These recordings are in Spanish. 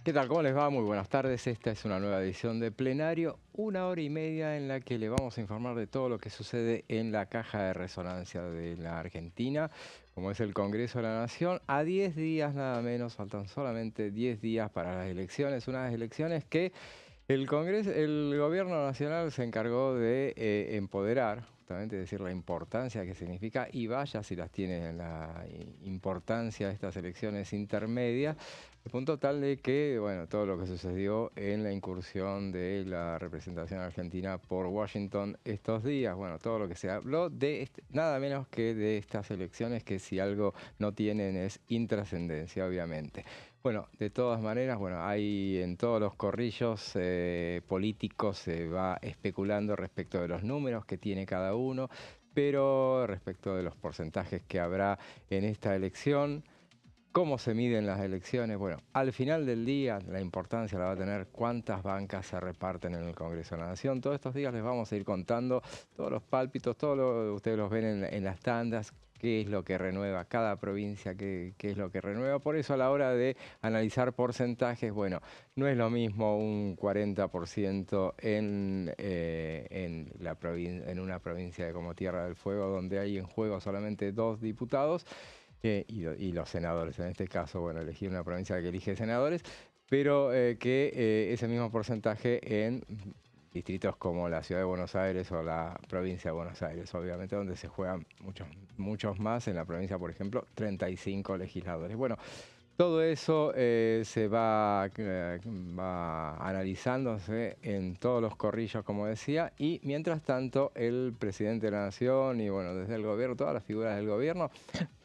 ¿Qué tal? ¿Cómo les va? Muy buenas tardes. Esta es una nueva edición de Plenario, 1 hora y media en la que le vamos a informar de todo lo que sucede en la caja de resonancia de la Argentina, como es el Congreso de la Nación. A 10 días nada menos, faltan solamente 10 días para las elecciones, unas elecciones que el Congreso, el gobierno nacional se encargó de empoderar, justamente decir la importancia que significa, y vaya si las tiene la importancia de estas elecciones intermedias, al punto tal de que, bueno, todo lo que sucedió en la incursión de la representación argentina por Washington estos días, bueno, todo lo que se habló de nada menos que de estas elecciones que si algo no tienen es intrascendencia, obviamente. Bueno, de todas maneras, bueno, hay en todos los corrillos políticos se va especulando respecto de los números que tiene cada uno, pero respecto de los porcentajes que habrá en esta elección, cómo se miden las elecciones, bueno, al final del día la importancia la va a tener cuántas bancas se reparten en el Congreso de la Nación. Todos estos días les vamos a ir contando todos los pálpitos, ustedes los ven en las tandas, qué es lo que renueva cada provincia, qué es lo que renueva. Por eso a la hora de analizar porcentajes, bueno, no es lo mismo un 40% en una provincia como Tierra del Fuego, donde hay en juego solamente 2 diputados, y los senadores. En este caso, bueno, elegir una provincia que elige senadores, pero ese mismo porcentaje en distritos como la Ciudad de Buenos Aires o la provincia de Buenos Aires, obviamente, donde se juegan muchos más. En la provincia, por ejemplo, 35 legisladores. Bueno, todo eso va analizándose en todos los corrillos, como decía, y mientras tanto el presidente de la Nación y, bueno, desde el gobierno, todas las figuras del gobierno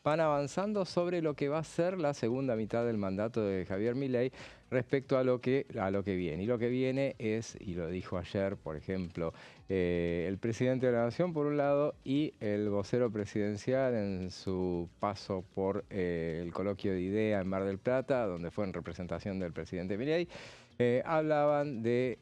van avanzando sobre lo que va a ser la segunda mitad del mandato de Javier Milei respecto a lo que viene. Y lo que viene es, y lo dijo ayer, por ejemplo, el presidente de la Nación, por un lado, y el vocero presidencial en su paso por el coloquio de IDEA en Mar del Plata, donde fue en representación del presidente Milei, hablaban de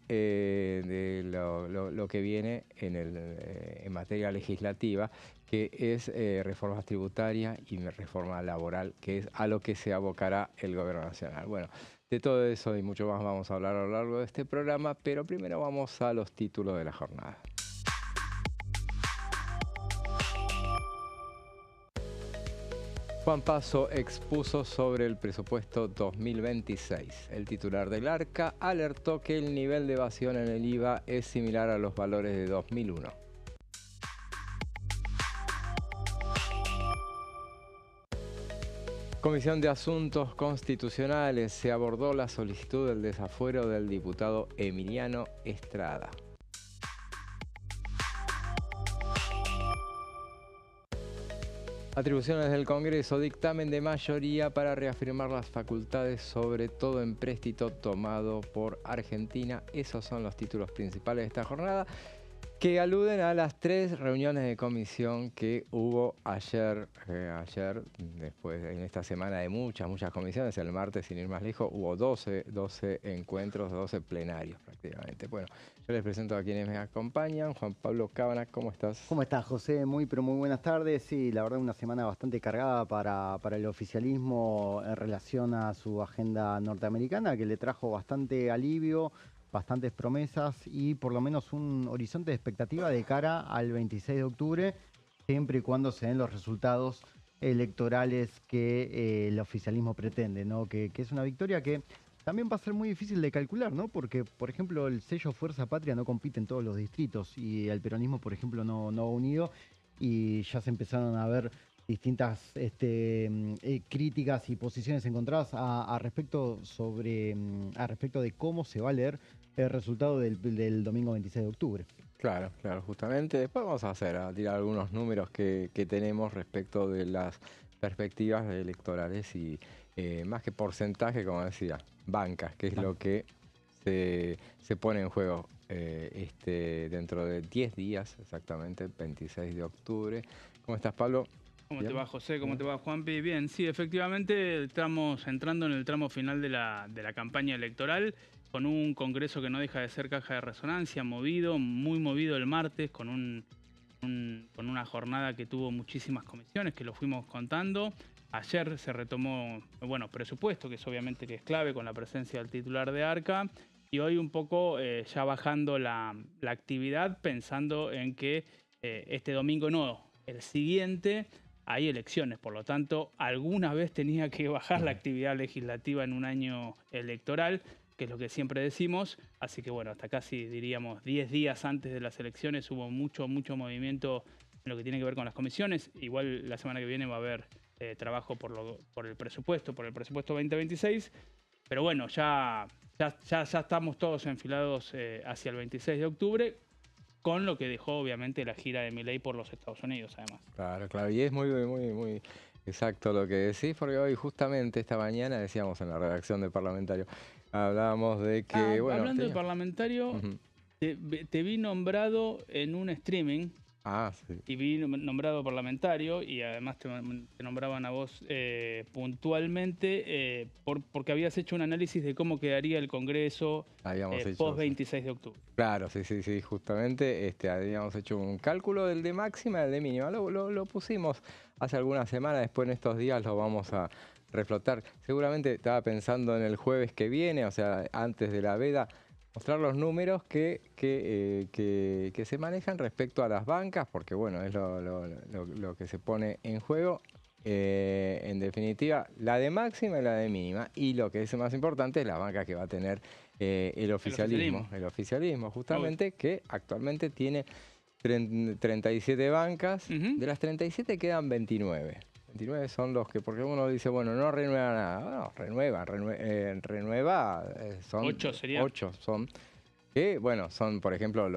lo que viene en materia legislativa, que es reformas tributarias y reforma laboral, que es a lo que se abocará el gobierno nacional. Bueno, de todo eso y mucho más vamos a hablar a lo largo de este programa, pero primero vamos a los títulos de la jornada. Juan Paso expuso sobre el presupuesto 2026. El titular del Arca alertó que el nivel de evasión en el IVA es similar a los valores de 2001. Comisión de Asuntos Constitucionales se abordó la solicitud del desafuero del diputado Emiliano Estrada. Atribuciones del Congreso, dictamen de mayoría para reafirmar las facultades sobre todo empréstito tomado por Argentina. Esos son los títulos principales de esta jornada, que aluden a las 3 reuniones de comisión que hubo ayer, después en esta semana de muchas comisiones. El martes, sin ir más lejos, hubo 12 encuentros, 12 plenarios prácticamente. Bueno, yo les presento a quienes me acompañan. Juan Pablo Cábana, ¿cómo estás? ¿Cómo estás, José? Muy buenas tardes. Sí, la verdad una semana bastante cargada para el oficialismo en relación a su agenda norteamericana, que le trajo bastante alivio, bastantes promesas y por lo menos un horizonte de expectativa de cara al 26 de octubre, siempre y cuando se den los resultados electorales que el oficialismo pretende, ¿no? Que es una victoria que también va a ser muy difícil de calcular, ¿no? Porque, por ejemplo, el sello Fuerza Patria no compite en todos los distritos y el peronismo, por ejemplo, no ha unido y ya se empezaron a ver distintas críticas y posiciones encontradas a respecto de cómo se va a leer el resultado del domingo 26 de octubre. Claro, justamente. Después vamos a tirar algunos números que tenemos respecto de las perspectivas electorales y más que porcentaje, como decía, bancas, que es lo que se pone en juego dentro de 10 días, exactamente, 26 de octubre. ¿Cómo estás, Pablo? ¿Cómo ¿Bien? te va, José? ¿Cómo ¿Bien? te va, Juanpi? Bien, sí, efectivamente estamos entrando en el tramo final de la campaña electoral, con un Congreso que no deja de ser caja de resonancia, movido, muy movido el martes, con un con una jornada que tuvo muchísimas comisiones, que lo fuimos contando. Ayer se retomó, bueno, presupuesto, que es obviamente que es clave con la presencia del titular de ARCA, y hoy un poco ya bajando la actividad, pensando en que este domingo no, el siguiente hay elecciones, por lo tanto, alguna vez tenía que bajar la actividad legislativa en un año electoral, que es lo que siempre decimos. Así que bueno, hasta casi diríamos 10 días antes de las elecciones hubo mucho movimiento en lo que tiene que ver con las comisiones. Igual la semana que viene va a haber trabajo por el presupuesto 2026. Pero bueno, ya estamos todos enfilados hacia el 26 de octubre, con lo que dejó obviamente la gira de Milei por los Estados Unidos, además. Claro, y es muy exacto lo que decís, porque hoy justamente esta mañana decíamos en la redacción de Parlamentario, hablábamos de que, bueno... Hablando de Parlamentario, te vi nombrado en un streaming. Sí. Y vi nombrado parlamentario, y además te nombraban a vos puntualmente porque habías hecho un análisis de cómo quedaría el Congreso post 26 de octubre. Claro, sí, justamente habíamos hecho un cálculo del de máxima y el de mínima. Lo pusimos hace algunas semanas, después en estos días lo vamos a reflotar. Seguramente estaba pensando en el jueves que viene, o sea, antes de la veda, mostrar los números que se manejan respecto a las bancas, porque bueno, es lo que se pone en juego. En definitiva, la de máxima y la de mínima. Y lo que es más importante es la banca que va a tener el oficialismo. El oficialismo, justamente, que actualmente tiene 37 bancas. De las 37 quedan 29. 29 son los que, porque uno dice, bueno, no renueva nada. No, renueva, son 8 sería. 8 son. Que, bueno, son, por ejemplo,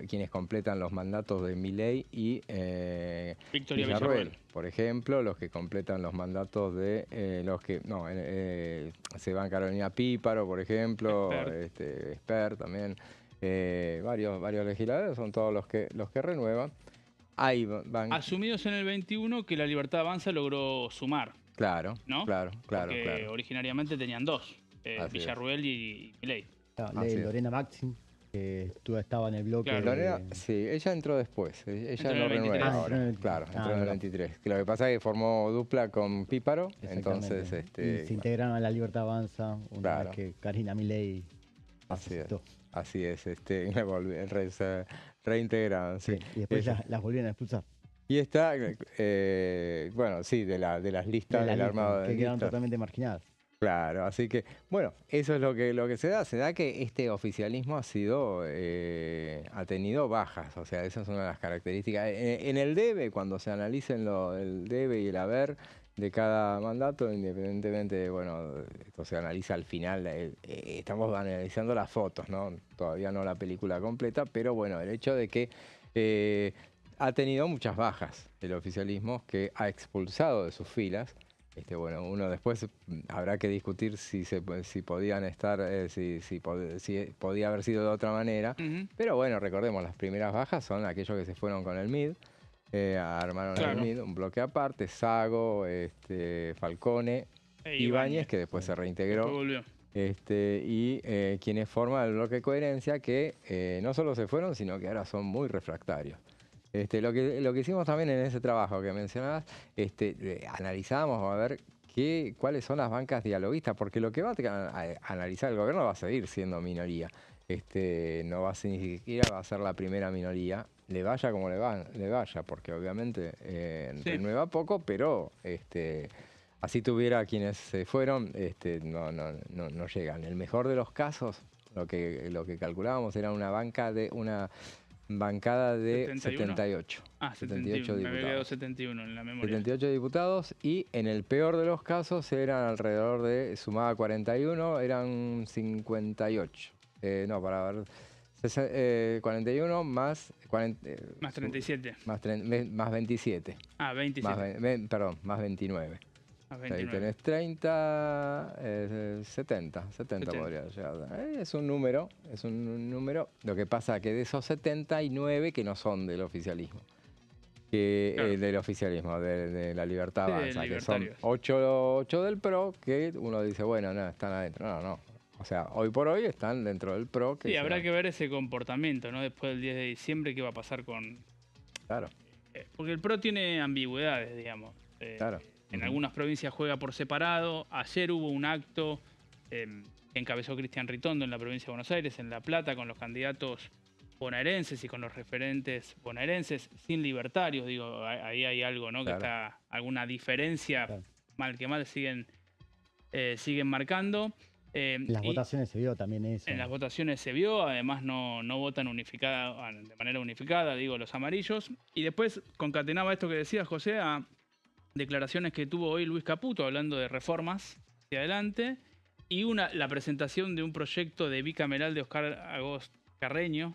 quienes completan los mandatos de Milei y Victoria Villarruel. Por ejemplo, los que completan los mandatos de los que... No, se van Carolina Píparo, por ejemplo, Esper también. Varios legisladores son todos los que renuevan. Ahí van... Asumidos en el 21 que la Libertad Avanza logró sumar. Claro, ¿no? Claro. Porque originariamente tenían 2, Villarruel y Milei. Lorena Maxim, que tú estaba en el bloque. Claro. Lorena, sí, ella entró después. Ella no renueva ahora. Claro, entró en el 23. Lo que pasa es que formó dupla con Píparo, entonces... y se integraron a la Libertad Avanza una vez que Karina Milei aceptó. Así es, se reintegraron. Sí. Y después las volvieron a expulsar. Y está, bueno, sí, de las listas del armado. Que quedaron totalmente marginadas. Claro, así que, bueno, eso es lo que se da. Se da que este oficialismo ha tenido bajas, o sea, esa es una de las características. En el debe, cuando se analicen el debe y el haber de cada mandato, independientemente, bueno, esto se analiza al final, estamos analizando las fotos, ¿no? Todavía no la película completa, pero bueno, el hecho de que ha tenido muchas bajas el oficialismo, que ha expulsado de sus filas. Bueno, uno después habrá que discutir si podían estar, si podía haber sido de otra manera. Pero bueno, recordemos, las primeras bajas son aquellos que se fueron con el MID, armaron el MID, un bloque aparte, Sago, Falcone, Ibáñez, que después se reintegró. Y quienes forman el bloque de coherencia, que no solo se fueron, sino que ahora son muy refractarios. Lo que hicimos también en ese trabajo que mencionabas, analizamos a ver cuáles son las bancas dialoguistas, porque lo que va a analizar el gobierno va a seguir siendo minoría. No va a ser, ni siquiera va a ser la primera minoría, le vaya como le vaya, porque obviamente renueva poco, pero así tuviera quienes se fueron, no llegan. El mejor de los casos, lo que calculábamos era una bancada de 78. 78 diputados. Me había quedado 71 en la memoria. 78 diputados, y en el peor de los casos eran alrededor de, sumada 41, eran 58. No, para ver, 41 más... más 37. Más 27. 27. Perdón, más 29. Ahí tenés 70 podría llegar. Es un número. Lo que pasa es que de esos 79 que no son del oficialismo, de la Libertad Avanza, que son 8 del PRO, que uno dice, bueno, no, están adentro. No. O sea, hoy por hoy están dentro del PRO. Sí, habrá que ver ese comportamiento, ¿no? Después del 10 de diciembre, ¿qué va a pasar con Claro. Porque el PRO tiene ambigüedades, digamos. Claro. En algunas provincias juega por separado. Ayer hubo un acto que encabezó Cristian Ritondo en la provincia de Buenos Aires, en La Plata, con los candidatos bonaerenses y con los referentes bonaerenses, sin libertarios. Digo, ahí hay algo, ¿no? Claro. Que está alguna diferencia, Claro. mal que mal, siguen marcando. En las votaciones se vio también eso. En las votaciones se vio, además no votan de manera unificada, digo, los amarillos. Y después concatenaba esto que decía José a declaraciones que tuvo hoy Luis Caputo hablando de reformas hacia adelante y la presentación de un proyecto de bicameral de Oscar Agos Carreño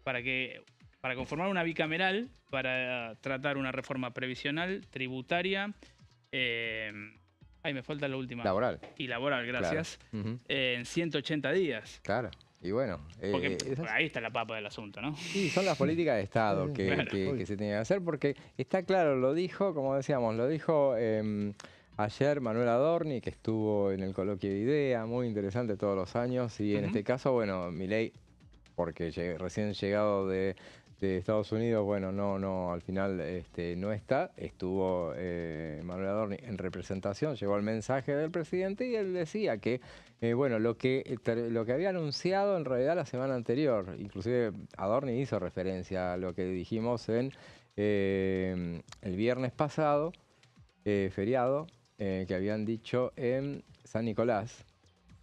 para conformar una bicameral para tratar una reforma previsional, tributaria, me falta la última. Laboral. Y laboral, gracias. Claro. En 180 días. Claro. Y bueno, Porque ahí está la papa del asunto, ¿no? sí, son las políticas de Estado que se tienen que hacer, porque está claro, lo dijo, como decíamos, lo dijo ayer Manuel Adorni, que estuvo en el coloquio de IDEA, muy interesante todos los años, y en este caso, bueno, Milei, porque recién llegado de Estados Unidos, bueno, no, al final no está. Estuvo Manuel Adorni en representación, llegó el mensaje del presidente y él decía que, bueno, lo que había anunciado en realidad la semana anterior, inclusive Adorni hizo referencia a lo que dijimos en el viernes pasado, feriado, que habían dicho en San Nicolás,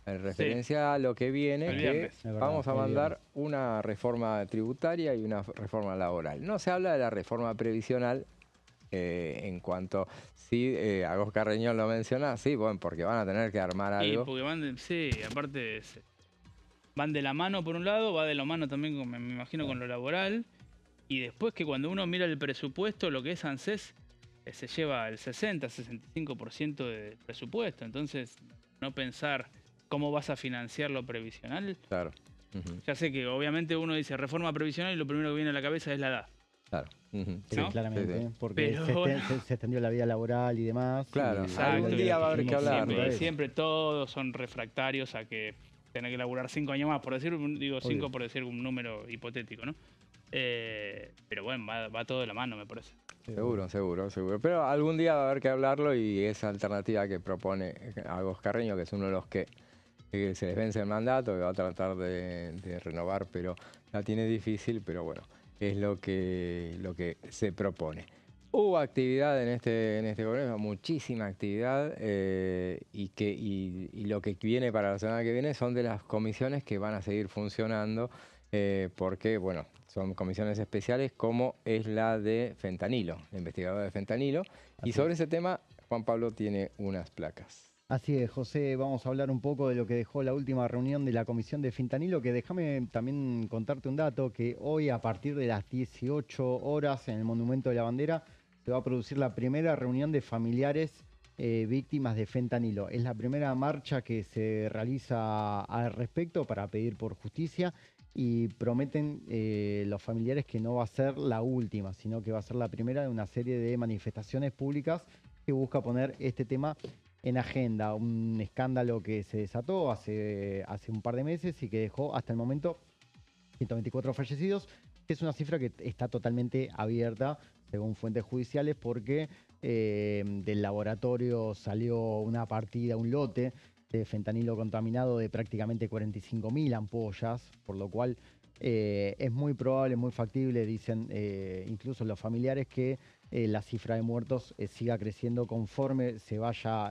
en referencia a lo que viene, que vamos a mandar una reforma tributaria y una reforma laboral. No se habla de la reforma previsional en cuanto, sí, Agos Carreño lo menciona, sí, bueno, porque van a tener que armar algo. Sí, porque aparte van de la mano por un lado, va de la mano también, me imagino, con lo laboral. Y después que cuando uno mira el presupuesto, lo que es ANSES, se lleva el 60-65% del presupuesto. Entonces, no pensar cómo vas a financiar lo previsional. Claro. Ya sé que obviamente uno dice reforma previsional y lo primero que viene a la cabeza es la edad. Claro. Sí, ¿no? claramente, Sí. porque se extendió la vida laboral y demás. Claro, y algún día va a haber que hablar. Siempre todos son refractarios a que tener que laburar 5 años más, por decir, digo 5 por decir un número hipotético, ¿no? Pero bueno, va todo de la mano, me parece. Seguro. Pero algún día va a haber que hablarlo y esa alternativa que propone Agos Carreño, que es uno de los que se les vence el mandato, que va a tratar de renovar, pero la tiene difícil, pero bueno, es lo que se propone. Hubo actividad en este congreso, muchísima actividad, y lo que viene para la semana que viene son de las comisiones que van a seguir funcionando, porque, bueno, son comisiones especiales como es la de fentanilo, la investigadora de fentanilo. Y sobre ese tema, Juan Pablo tiene unas placas. Así es, José, vamos a hablar un poco de lo que dejó la última reunión de la Comisión de Fentanilo, que déjame también contarte un dato, que hoy a partir de las 18 horas en el Monumento de la Bandera se va a producir la primera reunión de familiares víctimas de fentanilo. Es la primera marcha que se realiza al respecto para pedir por justicia y prometen los familiares que no va a ser la última, sino que va a ser la primera de una serie de manifestaciones públicas que busca poner este tema en agenda. Un escándalo que se desató hace un par de meses y que dejó hasta el momento 124 fallecidos, que es una cifra que está totalmente abierta según fuentes judiciales porque del laboratorio salió una partida, un lote de fentanilo contaminado de prácticamente 45.000 ampollas, por lo cual es muy probable, muy factible, dicen incluso los familiares, que la cifra de muertos siga creciendo conforme se vaya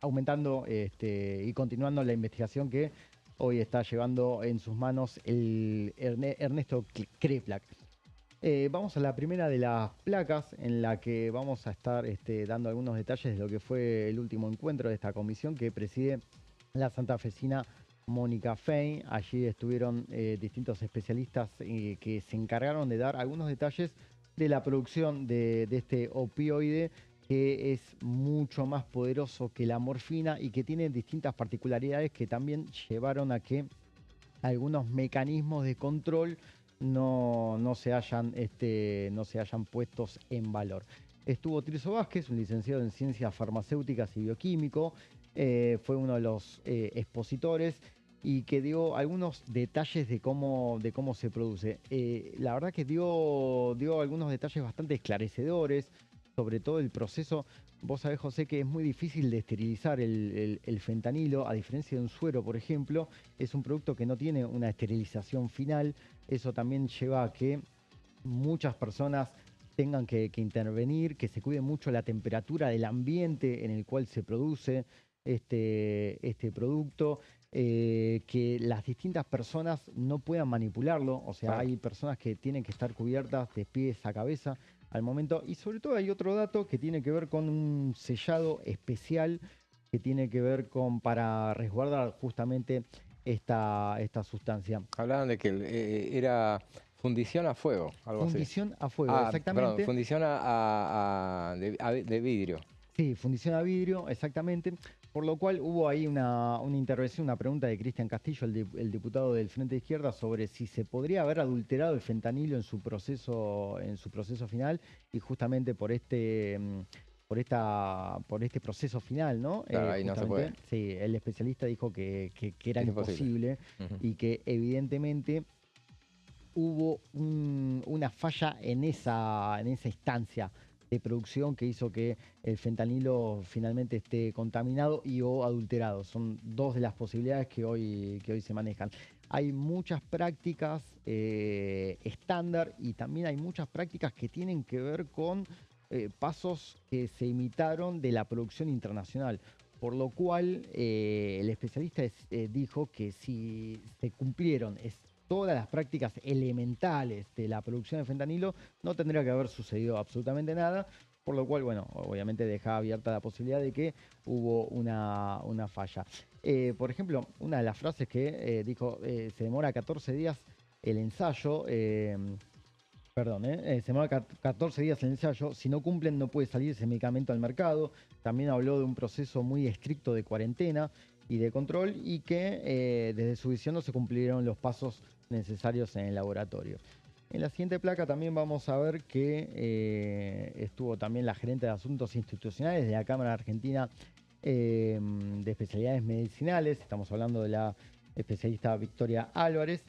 aumentando y continuando la investigación que hoy está llevando en sus manos el Ernesto Kreplak. Vamos a la primera de las placas en la que vamos a estar dando algunos detalles de lo que fue el último encuentro de esta comisión que preside la santafesina Mónica Fein. Allí estuvieron distintos especialistas que se encargaron de dar algunos detalles de la producción de este opioide, que es mucho más poderoso que la morfina y que tiene distintas particularidades que también llevaron a que algunos mecanismos de control no se hayan puestos en valor. Estuvo Tirso Vázquez, un licenciado en Ciencias Farmacéuticas y Bioquímico, fue uno de los expositores y que dio algunos detalles de cómo se produce. La verdad que dio algunos detalles bastante esclarecedores, sobre todo el proceso. Vos sabés, José, que es muy difícil de esterilizar el fentanilo, a diferencia de un suero, por ejemplo. Es un producto que no tiene una esterilización final. Eso también lleva a que muchas personas tengan que intervenir, que se cuide mucho la temperatura del ambiente en el cual se produce este producto, que las distintas personas no puedan manipularlo, o sea, Claro. hay personas que tienen que estar cubiertas de pies a cabeza al momento, y sobre todo hay otro dato que tiene que ver con un sellado especial que tiene que ver con para resguardar justamente esta sustancia. Hablaban de que era fundición a fuego, algo así. Fundición a fuego, Ah, perdón, exactamente. fundición de vidrio. Sí, fundición a vidrio, exactamente. Por lo cual hubo ahí una intervención, una pregunta de Cristian Castillo, el diputado del Frente de Izquierda, sobre si se podría haber adulterado el fentanilo en su proceso final, y justamente por este proceso final, ¿no? Claro, ahí no se puede. Justamente, sí, el especialista dijo que era Es imposible. imposible Ujú. y que evidentemente hubo una falla en esa instancia de producción que hizo que el fentanilo finalmente esté contaminado y o adulterado. Son dos de las posibilidades que hoy se manejan. Hay muchas prácticas estándar y también hay muchas prácticas que tienen que ver con pasos que se imitaron de la producción internacional. Por lo cual, el especialista dijo que si se cumplieron todas las prácticas elementales de la producción de fentanilo, no tendría que haber sucedido absolutamente nada, por lo cual, bueno, obviamente deja abierta la posibilidad de que hubo una falla. Por ejemplo, una de las frases que dijo, se demora 14 días el ensayo, se demora 14 días el ensayo, si no cumplen no puede salir ese medicamento al mercado. También habló de un proceso muy estricto de cuarentena y de control y que desde su visión no se cumplieron los pasos necesarios en el laboratorio. En la siguiente placa también vamos a ver que estuvo también la gerente de Asuntos Institucionales de la Cámara Argentina de Especialidades Medicinales. Estamos hablando de la especialista Victoria Álvarez,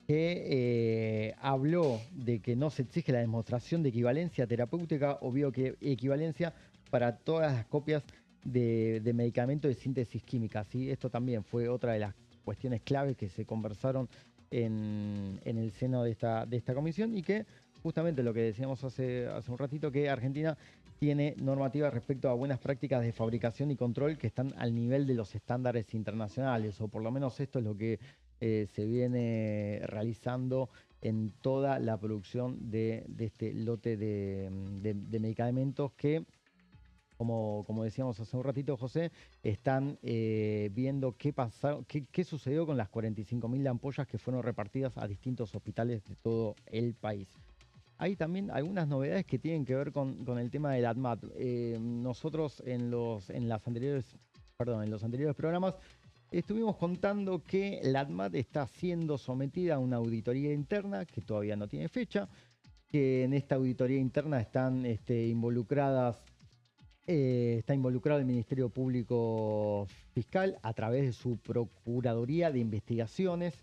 que habló de que no se exige la demostración de equivalencia terapéutica o bioequivalencia para todas las copias de medicamentos de síntesis química. ¿Sí? Esto también fue otra de las cuestiones claves que se conversaron en el seno de esta comisión, y que justamente lo que decíamos hace un ratito, que Argentina tiene normativa respecto a buenas prácticas de fabricación y control que están al nivel de los estándares internacionales, o por lo menos esto es lo que se viene realizando en toda la producción de este lote de medicamentos que, como decíamos hace un ratito, José, están viendo qué sucedió con las 45.000 ampollas que fueron repartidas a distintos hospitales de todo el país. Hay también algunas novedades que tienen que ver con el tema del ADMAT. Nosotros en los anteriores programas estuvimos contando que la ADMAT está siendo sometida a una auditoría interna que todavía no tiene fecha, que en esta auditoría interna están está involucrado el Ministerio Público Fiscal a través de su Procuraduría de Investigaciones,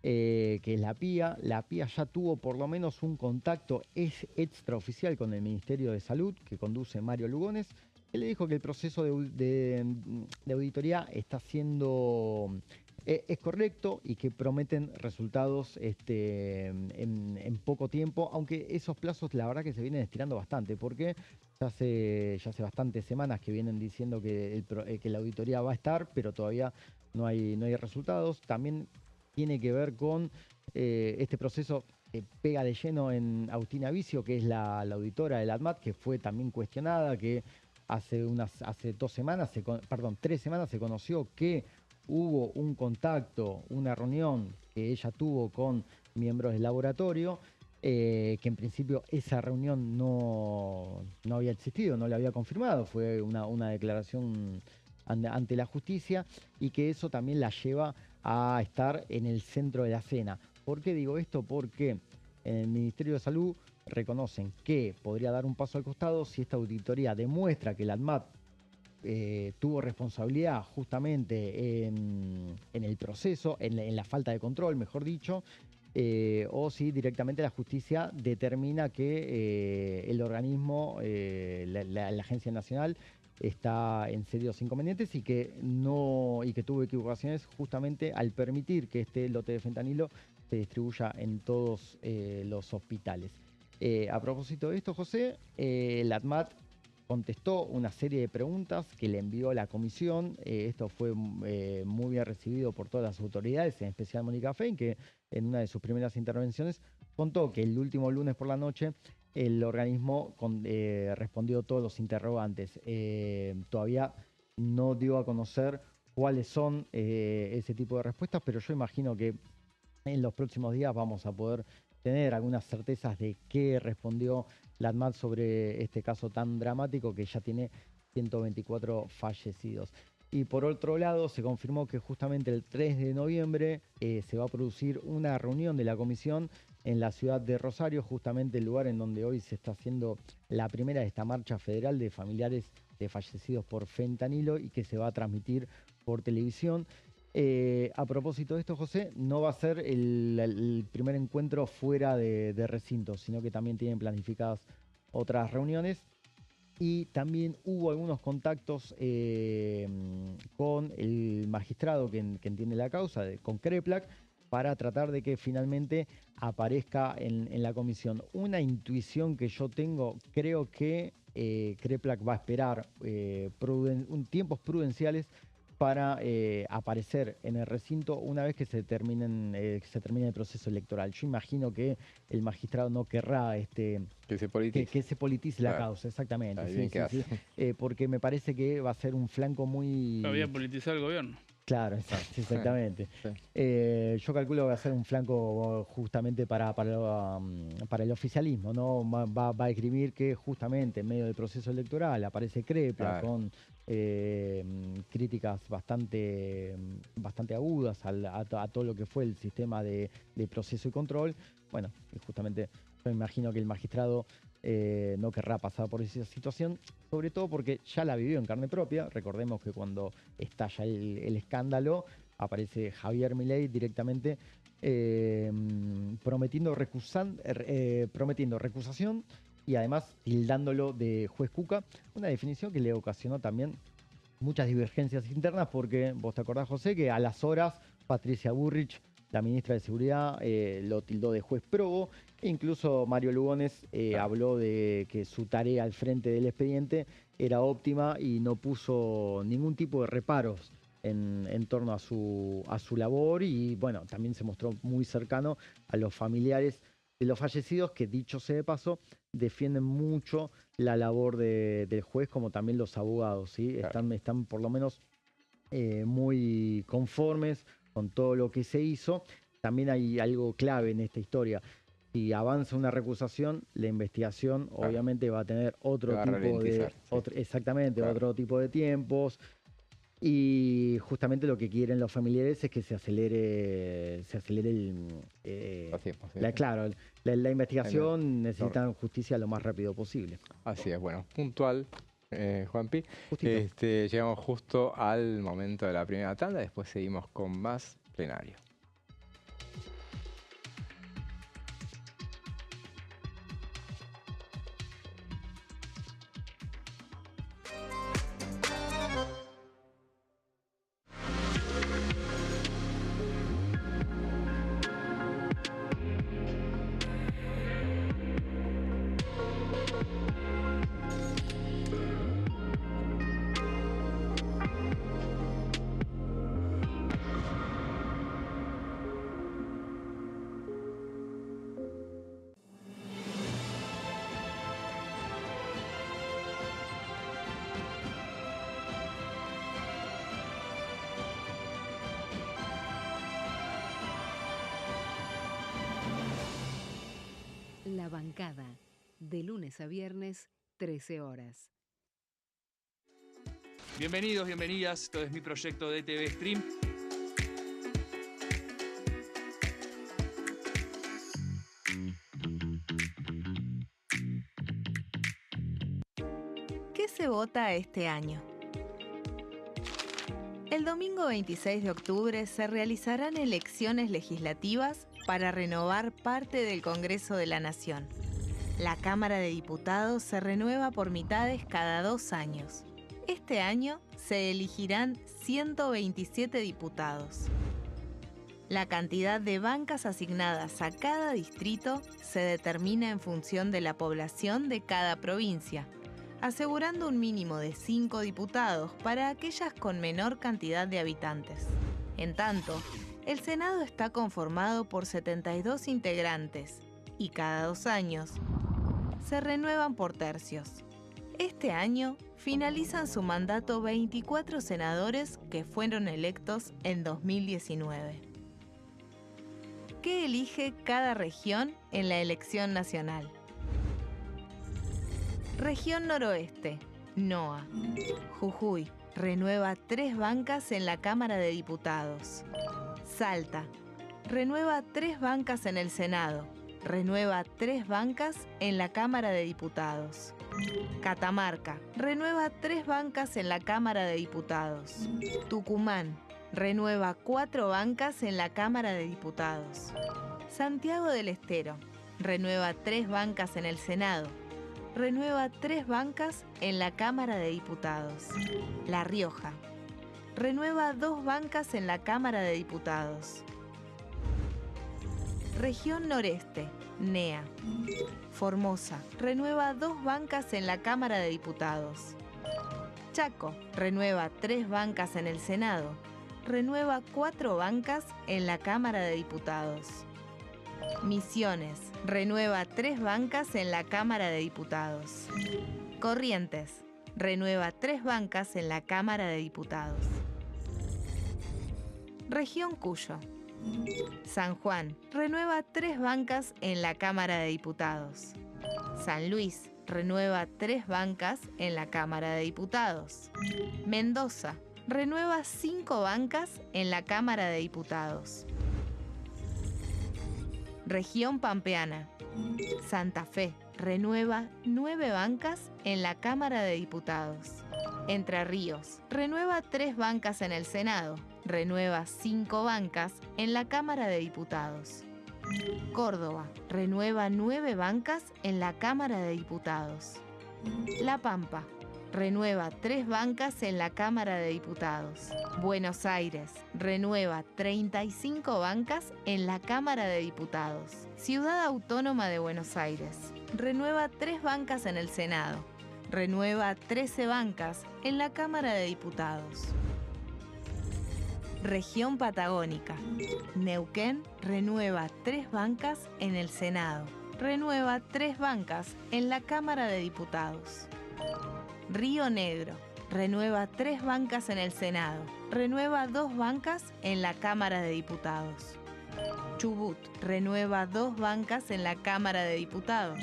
que es la PIA. La PIA ya tuvo por lo menos un contacto extraoficial con el Ministerio de Salud, que conduce Mario Lugones, que le dijo que el proceso de auditoría está siendo es correcto y que prometen resultados en poco tiempo, aunque esos plazos la verdad que se vienen estirando bastante, porque ya hace bastantes semanas que vienen diciendo que la auditoría va a estar, pero todavía no hay resultados. También tiene que ver con este proceso que pega de lleno en Agustina Vicio, que es la auditora del ADMAT, que fue también cuestionada, que hace 3 semanas se conoció que hubo un contacto, una reunión que ella tuvo con miembros del laboratorio, que en principio esa reunión no había existido, no la había confirmado, fue una declaración ante la justicia, y que eso también la lleva a estar en el centro de la escena. ¿Por qué digo esto? Porque en el Ministerio de Salud reconocen que podría dar un paso al costado si esta auditoría demuestra que la ADMAT tuvo responsabilidad justamente en el proceso, en la falta de control, mejor dicho, o si directamente la justicia determina que el organismo, la Agencia Nacional, está en serios inconvenientes y que tuvo equivocaciones justamente al permitir que este lote de fentanilo se distribuya en todos los hospitales. A propósito de esto, José, la ATMAT contestó una serie de preguntas que le envió a la comisión. Esto fue muy bien recibido por todas las autoridades, en especial Mónica Fein, que en una de sus primeras intervenciones contó que el último lunes por la noche el organismo respondió todos los interrogantes. Todavía no dio a conocer cuáles son ese tipo de respuestas, pero yo imagino que en los próximos días vamos a poder tener algunas certezas de qué respondió la ATMAT sobre este caso tan dramático que ya tiene 124 fallecidos. Y por otro lado, se confirmó que justamente el 3 de noviembre se va a producir una reunión de la comisión en la ciudad de Rosario, justamente el lugar en donde hoy se está haciendo la primera de esta marcha federal de familiares de fallecidos por fentanilo y que se va a transmitir por televisión. A propósito de esto, José, no va a ser el primer encuentro fuera de recinto, sino que también tienen planificadas otras reuniones. Y también hubo algunos contactos con el magistrado que entiende la causa, con Kreplak, para tratar de que finalmente aparezca en la comisión. Una intuición que yo tengo, creo que Kreplak va a esperar tiempos prudenciales para aparecer en el recinto una vez que se termine el proceso electoral. Yo imagino que el magistrado no querrá Que se politice. que se politice la causa, exactamente. Ahí Sí, bien sí, que sí. hace. Porque me parece que va a ser un flanco muy... Había politizado el gobierno. Claro, exactamente. Sí. Yo calculo que va a ser un flanco justamente para el oficialismo, ¿no? Va a escribir que justamente en medio del proceso electoral aparece Kreplak con críticas bastante agudas a todo lo que fue el sistema de proceso y control. Bueno, y justamente yo imagino que el magistrado no querrá pasar por esa situación, sobre todo porque ya la vivió en carne propia. Recordemos que cuando estalla el escándalo, aparece Javier Milei directamente prometiendo recusación y además tildándolo de juez Cuca, una definición que le ocasionó también muchas divergencias internas porque, vos te acordás, José, que a las horas Patricia Bullrich, la ministra de Seguridad, lo tildó de juez probo, e incluso Mario Lugones habló de que su tarea al frente del expediente era óptima y no puso ningún tipo de reparos en torno a su labor, y bueno, también se mostró muy cercano a los familiares de los fallecidos, que dicho sea de paso, defienden mucho la labor del juez, como también los abogados, ¿sí? Claro. Están por lo menos muy conformes con todo lo que se hizo. También hay algo clave en esta historia. Si avanza una recusación, la investigación obviamente va a tener otro va a tipo ralentizar, sí. exactamente, Claro. otro tipo de tiempos. Y justamente lo que quieren los familiares es que se acelere Los tiempos, sí. claro, la investigación. Necesitan justicia lo más rápido posible. Así es, bueno, puntual, Juanpi. Justito. Llegamos justo al momento de la primera tanda, después seguimos con más plenario. La Bancada, de lunes a viernes, 13 horas. Bienvenidos, bienvenidas. Esto es mi proyecto de TV Stream. ¿Qué se vota este año? El domingo 26 de octubre se realizarán elecciones legislativas para renovar parte del Congreso de la Nación. La Cámara de Diputados se renueva por mitades cada 2 años. Este año se elegirán 127 diputados. La cantidad de bancas asignadas a cada distrito se determina en función de la población de cada provincia, asegurando un mínimo de 5 diputados para aquellas con menor cantidad de habitantes. En tanto, el Senado está conformado por 72 integrantes y cada 2 años se renuevan por tercios. Este año finalizan su mandato 24 senadores que fueron electos en 2019. ¿Qué elige cada región en la elección nacional? Región Noroeste, NOA. Jujuy renueva 3 bancas en la Cámara de Diputados. Salta renueva 3 bancas en el Senado. Renueva 3 bancas en la Cámara de Diputados. Catamarca renueva 3 bancas en la Cámara de Diputados. Tucumán renueva 4 bancas en la Cámara de Diputados. Santiago del Estero renueva 3 bancas en el Senado. Renueva 3 bancas en la Cámara de Diputados. La Rioja renueva 2 bancas en la Cámara de Diputados. Región Noreste, NEA. Formosa renueva 2 bancas en la Cámara de Diputados. Chaco renueva 3 bancas en el Senado. Renueva 4 bancas en la Cámara de Diputados. Misiones renueva 3 bancas en la Cámara de Diputados. Corrientes renueva 3 bancas en la Cámara de Diputados. Región Cuyo. San Juan renueva 3 bancas en la Cámara de Diputados. San Luis renueva 3 bancas en la Cámara de Diputados. Mendoza renueva 5 bancas en la Cámara de Diputados. Región Pampeana. Santa Fe renueva 9 bancas en la Cámara de Diputados. Entre Ríos renueva 3 bancas en el Senado. Renueva 5 bancas en la Cámara de Diputados. Córdoba renueva 9 bancas en la Cámara de Diputados. La Pampa renueva 3 bancas en la Cámara de Diputados. Buenos Aires renueva 35 bancas en la Cámara de Diputados. Ciudad Autónoma de Buenos Aires renueva 3 bancas en el Senado. Renueva 13 bancas en la Cámara de Diputados. Región Patagónica. Neuquén renueva 3 bancas en el Senado. Renueva 3 bancas en la Cámara de Diputados. Río Negro renueva 3 bancas en el Senado. Renueva 2 bancas en la Cámara de Diputados. Chubut renueva 2 bancas en la Cámara de Diputados.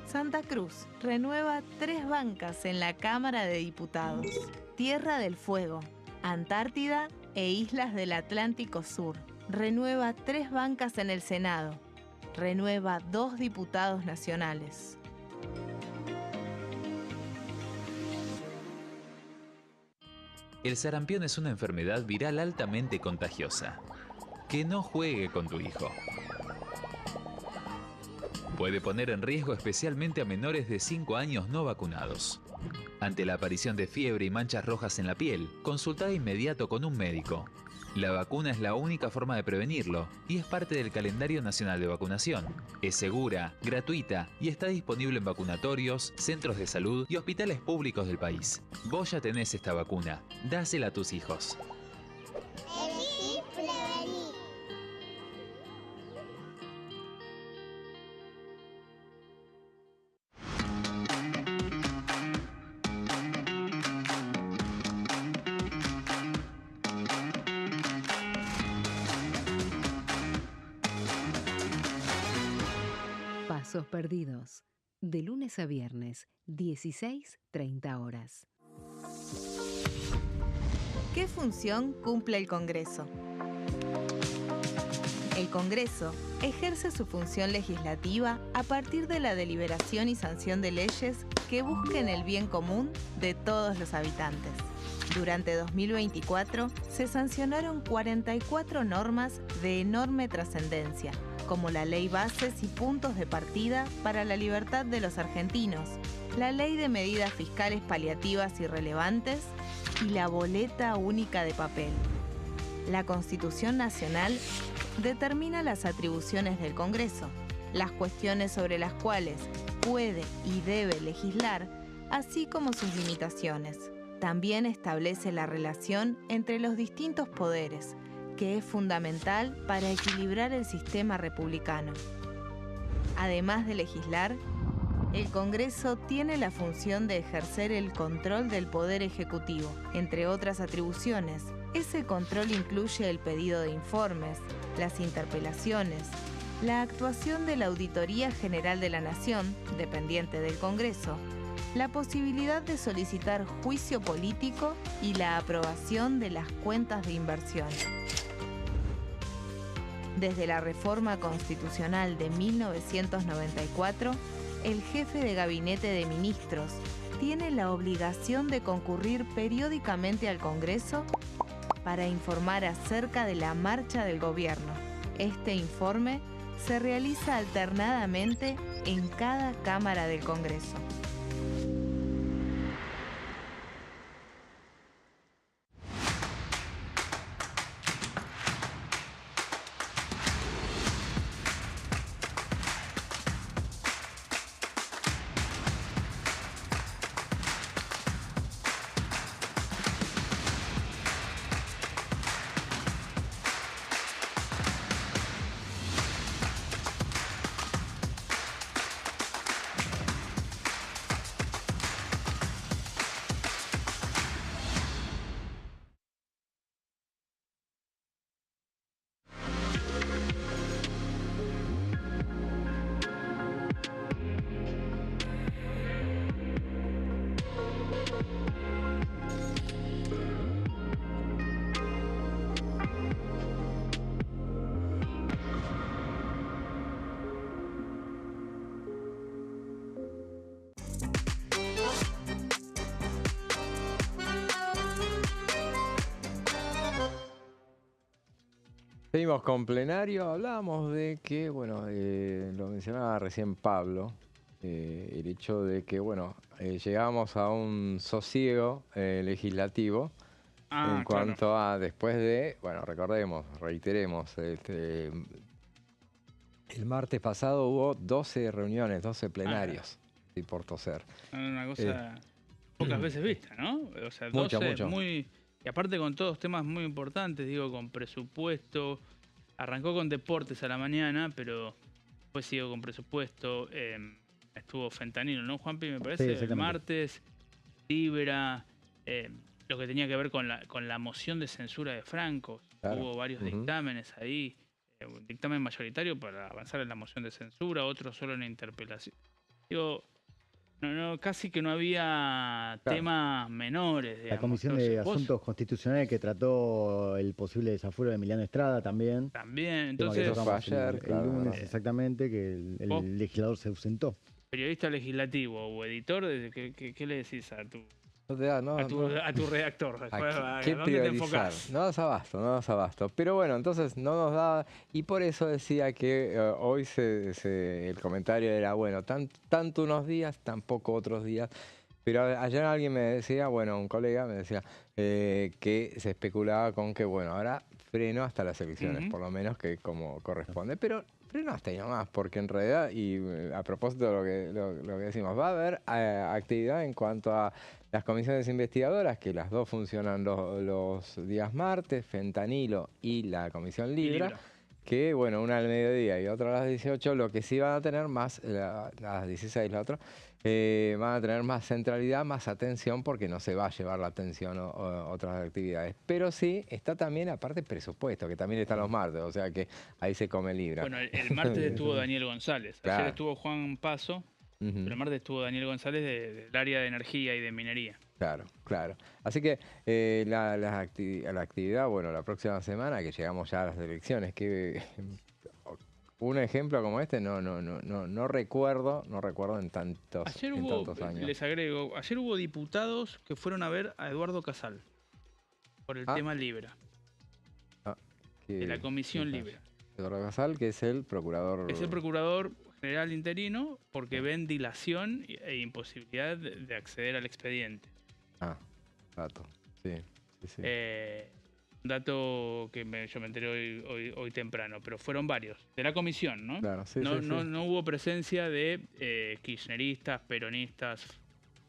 Santa Cruz renueva 3 bancas en la Cámara de Diputados. Tierra del Fuego, Antártida e Islas del Atlántico Sur renueva 3 bancas en el Senado. Renueva 2 diputados nacionales. El sarampión es una enfermedad viral altamente contagiosa. Que no juegue con tu hijo. Puede poner en riesgo especialmente a menores de 5 años no vacunados. Ante la aparición de fiebre y manchas rojas en la piel, consulta de inmediato con un médico. La vacuna es la única forma de prevenirlo y es parte del calendario nacional de vacunación. Es segura, gratuita y está disponible en vacunatorios, centros de salud y hospitales públicos del país. Vos ya tenés esta vacuna. Dásela a tus hijos. Elegí prevenir. Pasos perdidos. De lunes a viernes, 16:30 horas. ¿Qué función cumple el Congreso? El Congreso ejerce su función legislativa a partir de la deliberación y sanción de leyes que busquen el bien común de todos los habitantes. Durante 2024 se sancionaron 44 normas de enorme trascendencia, como la Ley Bases y Puntos de Partida para la Libertad de los Argentinos, la Ley de Medidas Fiscales Paliativas y Relevantes y la Boleta Única de Papel. La Constitución Nacional determina las atribuciones del Congreso, las cuestiones sobre las cuales puede y debe legislar, así como sus limitaciones. También establece la relación entre los distintos poderes, que es fundamental para equilibrar el sistema republicano. Además de legislar, el Congreso tiene la función de ejercer el control del Poder Ejecutivo. Entre otras atribuciones, ese control incluye el pedido de informes, las interpelaciones, la actuación de la Auditoría General de la Nación, dependiente del Congreso, la posibilidad de solicitar juicio político y la aprobación de las cuentas de inversión. Desde la reforma constitucional de 1994, el jefe de gabinete de ministros tiene la obligación de concurrir periódicamente al Congreso para informar acerca de la marcha del gobierno. Este informe se realiza alternadamente en cada Cámara del Congreso. Seguimos con plenario. Hablábamos de que, bueno, lo mencionaba recién Pablo, el hecho de que, bueno, llegamos a un sosiego legislativo en cuanto a después de, bueno, recordemos, reiteremos, el martes pasado hubo 12 reuniones, 12 plenarios, y por toser. Una cosa pocas veces vista, ¿no? O sea, 12 mucho. muy... Y aparte con todos temas muy importantes, digo, con presupuesto. Arrancó con deportes a la mañana, pero después siguió con presupuesto. Estuvo fentanilo, ¿no, Juanpi? Me parece. Sí, el martes, Libra, lo que tenía que ver con la moción de censura de Franco. Claro. Hubo varios dictámenes ahí. Un dictamen mayoritario para avanzar en la moción de censura, otro solo en interpelación. Digo... No, casi que no había temas menores. Digamos. La Comisión de Asuntos Constitucionales que trató el posible desafuero de Emiliano Estrada también. También, entonces... Eso fue ayer, el lunes exactamente, que el legislador se ausentó. Periodista legislativo o editor, ¿qué le decís a tu... a tu redactor? ¿Qué ¿Dónde priorizar? te enfocás? No das abasto. Pero bueno, entonces no nos da... Y por eso decía que hoy el comentario era, bueno, tanto unos días, tampoco otros días. Pero ayer alguien me decía, bueno, un colega me decía que se especulaba con que, bueno, ahora freno hasta las elecciones, por lo menos que como corresponde. Pero freno hasta ahí nomás, porque en realidad, y a propósito de lo que decimos, va a haber actividad en cuanto a las comisiones investigadoras, que las dos funcionan los días martes, Fentanilo y la Comisión Libra, que bueno, una al mediodía y otra a las 18, lo que sí van a tener más, a las 16 la otra, van a tener más centralidad, más atención, porque no se va a llevar la atención a otras actividades. Pero sí, está también aparte presupuesto, que también están los martes, o sea que ahí se come Libra. Bueno, el martes estuvo Daniel González, ayer estuvo Juan Paso, pero el martes estuvo Daniel González del área de energía y de minería. Claro. Así que la actividad, bueno, la próxima semana, que llegamos ya a las elecciones, Un ejemplo como este no recuerdo en tantos años. Les agrego, ayer hubo diputados que fueron a ver a Eduardo Casal por el tema Libra, de la Comisión Libra. Eduardo Casal, que es el procurador... Es el procurador general interino porque ven dilación e imposibilidad de acceder al expediente. Dato. Sí. Dato que yo me enteré hoy temprano, pero fueron varios, de la comisión, ¿no? Claro, sí. No hubo presencia de kirchneristas, peronistas,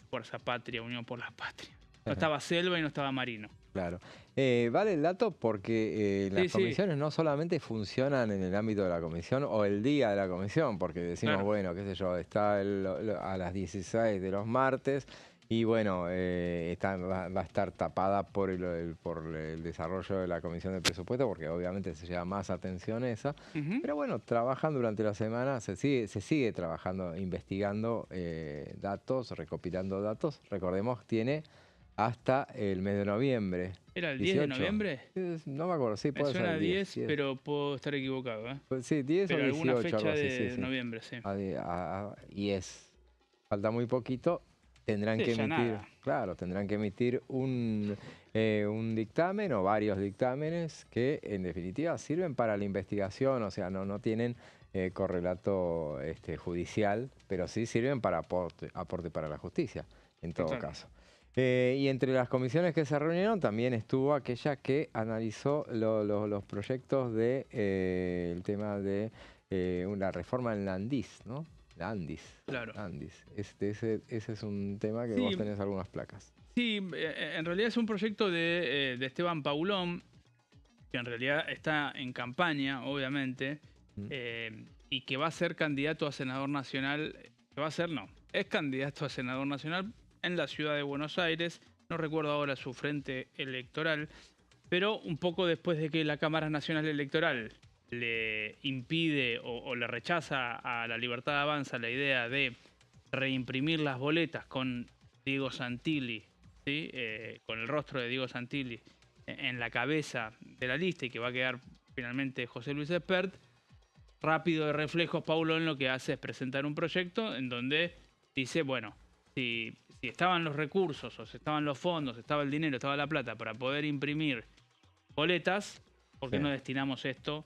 Fuerza Patria, Unión por la Patria. No estaba Selva y no estaba Marino. Claro. Vale el dato porque las comisiones no solamente funcionan en el ámbito de la comisión o el día de la comisión, porque decimos, bueno, qué sé yo, está a las 16 de los martes y bueno, va a estar tapada por el desarrollo de la comisión de presupuesto, porque obviamente se lleva más atención esa. Pero bueno, trabajan durante la semana, se sigue trabajando, investigando datos, recopilando datos. Recordemos, tiene hasta el mes de noviembre. ¿Era el 18. 10 de noviembre? No me acuerdo, sí, puede ser. Me suena 10, pero puedo estar equivocado. Pues sí, 10 pero o 18. Alguna fecha de noviembre, sí. Y falta muy poquito. Tendrán que emitir, tendrán que emitir un dictamen o varios dictámenes que en definitiva sirven para la investigación, o sea, no tienen correlato judicial, pero sí sirven para aporte para la justicia, en todo caso. Y entre las comisiones que se reunieron también estuvo aquella que analizó los proyectos de el tema de una reforma en la ANDIS, ¿no? La ANDIS. Claro. ANDIS. Ese es un tema que vos tenés algunas placas. Sí, en realidad es un proyecto de Esteban Paulón, que en realidad está en campaña, obviamente, y que va a ser candidato a senador nacional. Es candidato a senador nacional en la ciudad de Buenos Aires. No recuerdo ahora su frente electoral, pero un poco después de que la Cámara Nacional Electoral le impide o le rechaza a la Libertad Avanza la idea de reimprimir las boletas con Diego Santilli, ¿sí? Con el rostro de Diego Santilli en la cabeza de la lista, y que va a quedar finalmente José Luis Espert. Rápido de reflejos, Paulón lo que hace es presentar un proyecto en donde dice, bueno, si estaban los recursos, o si estaban los fondos, estaba el dinero, estaba la plata para poder imprimir boletas, ¿por qué no destinamos esto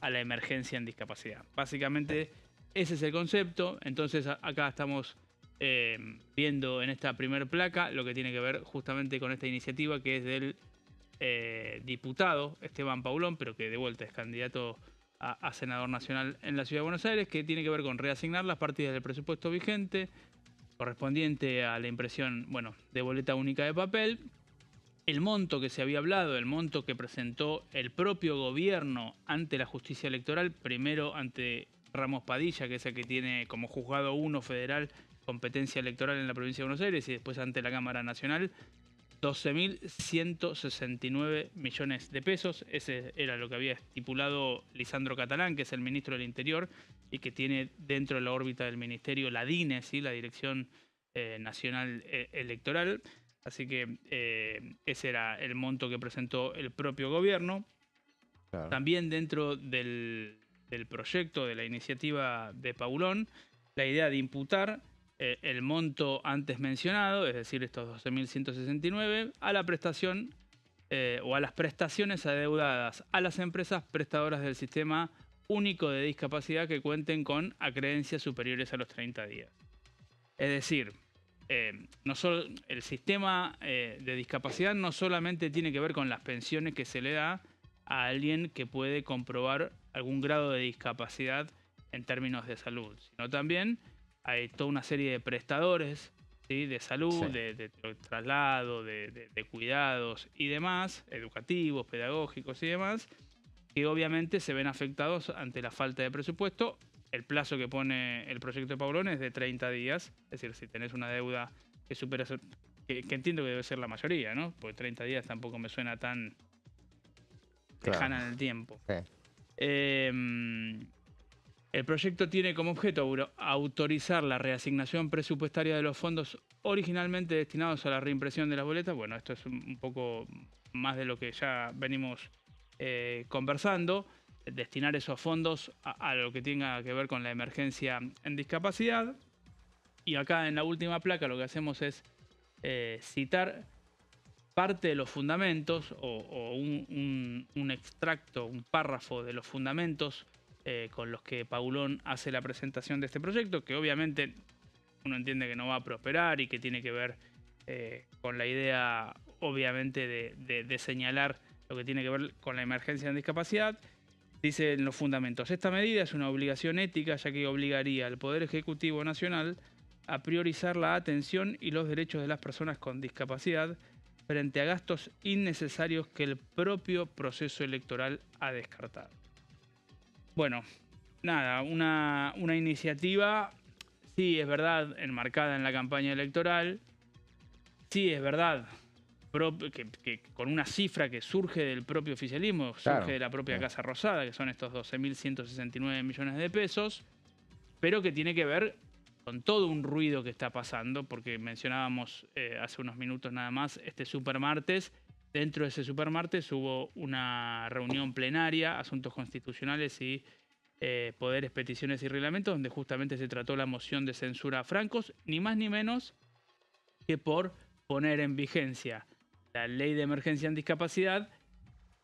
a la emergencia en discapacidad? Básicamente ese es el concepto. Entonces acá estamos viendo en esta primer placa lo que tiene que ver justamente con esta iniciativa, que es del diputado Esteban Paulón, pero que de vuelta es candidato a senador nacional en la Ciudad de Buenos Aires, que tiene que ver con reasignar las partidas del presupuesto vigente correspondiente a la impresión, de boleta única de papel. El monto que se había hablado, el monto que presentó el propio gobierno ante la justicia electoral, primero ante Ramos Padilla, que es el que tiene como juzgado 1 federal competencia electoral en la provincia de Buenos Aires, y después ante la Cámara Nacional, 12.169 millones de pesos. Ese era lo que había estipulado Lisandro Catalán, que es el ministro del Interior, y que tiene dentro de la órbita del ministerio la DINE, ¿sí? La Dirección Nacional Electoral. Así que ese era el monto que presentó el propio gobierno. Claro. También dentro del proyecto, de la iniciativa de Paulón, la idea de imputar el monto antes mencionado, es decir, estos 12.169, a la prestación o a las prestaciones adeudadas a las empresas prestadoras del Sistema Único de Discapacidad que cuenten con acreencias superiores a los 30 días. Es decir, no solo, el sistema de discapacidad no solamente tiene que ver con las pensiones que se le da a alguien que puede comprobar algún grado de discapacidad en términos de salud, sino también hay toda una serie de prestadores, ¿sí? De salud, de traslado, de cuidados y demás, educativos, pedagógicos y demás, que obviamente se ven afectados ante la falta de presupuesto. El plazo que pone el proyecto de Paulón es de 30 días, es decir, si tenés una deuda que supera, que entiendo que debe ser la mayoría, ¿no? Porque 30 días tampoco me suena tan lejana en el tiempo. El proyecto tiene como objeto autorizar la reasignación presupuestaria de los fondos originalmente destinados a la reimpresión de las boletas. Bueno, esto es un poco más de lo que ya venimos conversando. destinar esos fondos a lo que tenga que ver con la emergencia en discapacidad. Y acá en la última placa lo que hacemos es citar parte de los fundamentos o un extracto, un párrafo de los fundamentos con los que Paulón hace la presentación de este proyecto, que obviamente uno entiende que no va a prosperar y que tiene que ver con la idea, obviamente, de señalar lo que tiene que ver con la emergencia en discapacidad. Dice en los fundamentos: esta medida es una obligación ética, ya que obligaría al Poder Ejecutivo Nacional a priorizar la atención y los derechos de las personas con discapacidad frente a gastos innecesarios que el propio proceso electoral ha descartado. Bueno, nada, una iniciativa, sí, es verdad, enmarcada en la campaña electoral, sí, es verdad, que con una cifra que surge del propio oficialismo, surge de la propia Casa Rosada, que son estos 12.169 millones de pesos, pero que tiene que ver con todo un ruido que está pasando, porque mencionábamos hace unos minutos nada más este supermartes. Dentro de ese supermartes hubo una reunión plenaria, asuntos constitucionales y poderes, peticiones y reglamentos, donde justamente se trató la moción de censura a Francos, ni más ni menos que por poner en vigencia la ley de emergencia en discapacidad,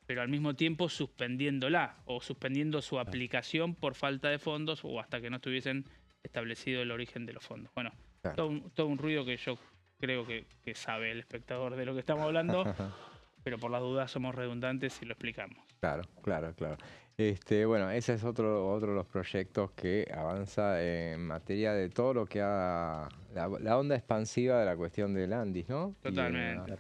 pero al mismo tiempo suspendiéndola o suspendiendo su aplicación por falta de fondos o hasta que no estuviesen establecido el origen de los fondos. Bueno, todo un ruido que yo creo que sabe el espectador de lo que estamos hablando, pero por las dudas somos redundantes y lo explicamos. Claro. Bueno, ese es otro de los proyectos que avanza en materia de todo lo que haga la onda expansiva de la cuestión del Andis, ¿no? Totalmente.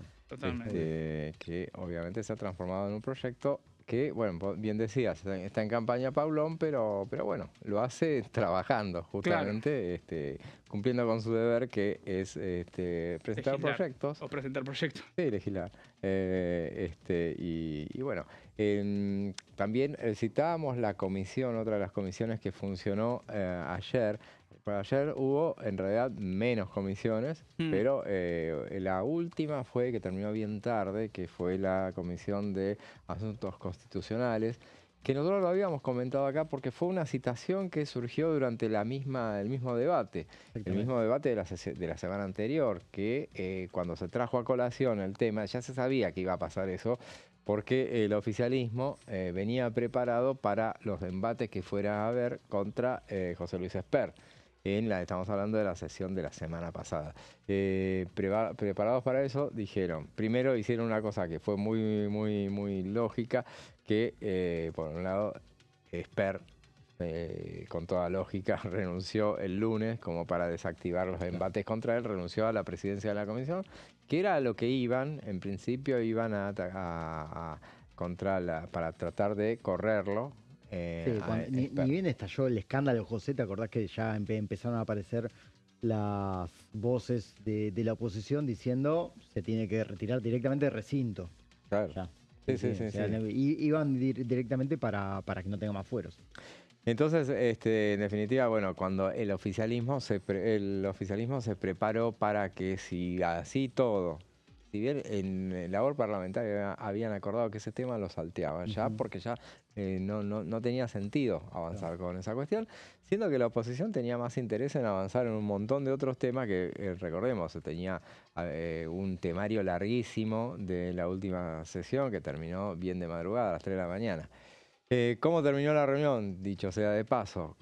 Que obviamente se ha transformado en un proyecto que, bueno, bien decías, está en campaña Paulón, pero bueno, lo hace trabajando justamente, cumpliendo con su deber, que es presentar proyectos. O presentar proyectos. Sí, legislar. Y bueno, también citábamos la comisión, otra de las comisiones que funcionó ayer. Ayer hubo en realidad menos comisiones, pero la última fue, que terminó bien tarde, que fue la Comisión de Asuntos Constitucionales, que nosotros lo habíamos comentado acá porque fue una citación que surgió durante el mismo debate. El mismo debate de la semana anterior, que cuando se trajo a colación el tema, ya se sabía que iba a pasar eso, porque el oficialismo venía preparado para los embates que fuera a haber contra José Luis Esper. Estamos hablando de la sesión de la semana pasada. Preparados para eso, dijeron, primero hicieron una cosa que fue muy lógica, que por un lado Esper, con toda lógica, renunció el lunes como para desactivar los embates contra él, renunció a la presidencia de la comisión, que era a lo que iban, en principio iban para tratar de correrlo. Ni bien estalló el escándalo, José, ¿te acordás que ya empezaron a aparecer las voces de la oposición diciendo se tiene que retirar directamente del recinto? Claro. Sí. Iban directamente para que no tenga más fueros. Entonces, en definitiva, bueno, cuando el oficialismo se preparó para que, si así todo, si bien en labor parlamentaria habían acordado que ese tema lo salteaban ya, porque ya no tenía sentido avanzar con esa cuestión, siendo que la oposición tenía más interés en avanzar en un montón de otros temas que, recordemos, tenía un temario larguísimo de la última sesión que terminó bien de madrugada, a las 3 de la mañana. ¿Cómo terminó la reunión? Dicho sea de paso,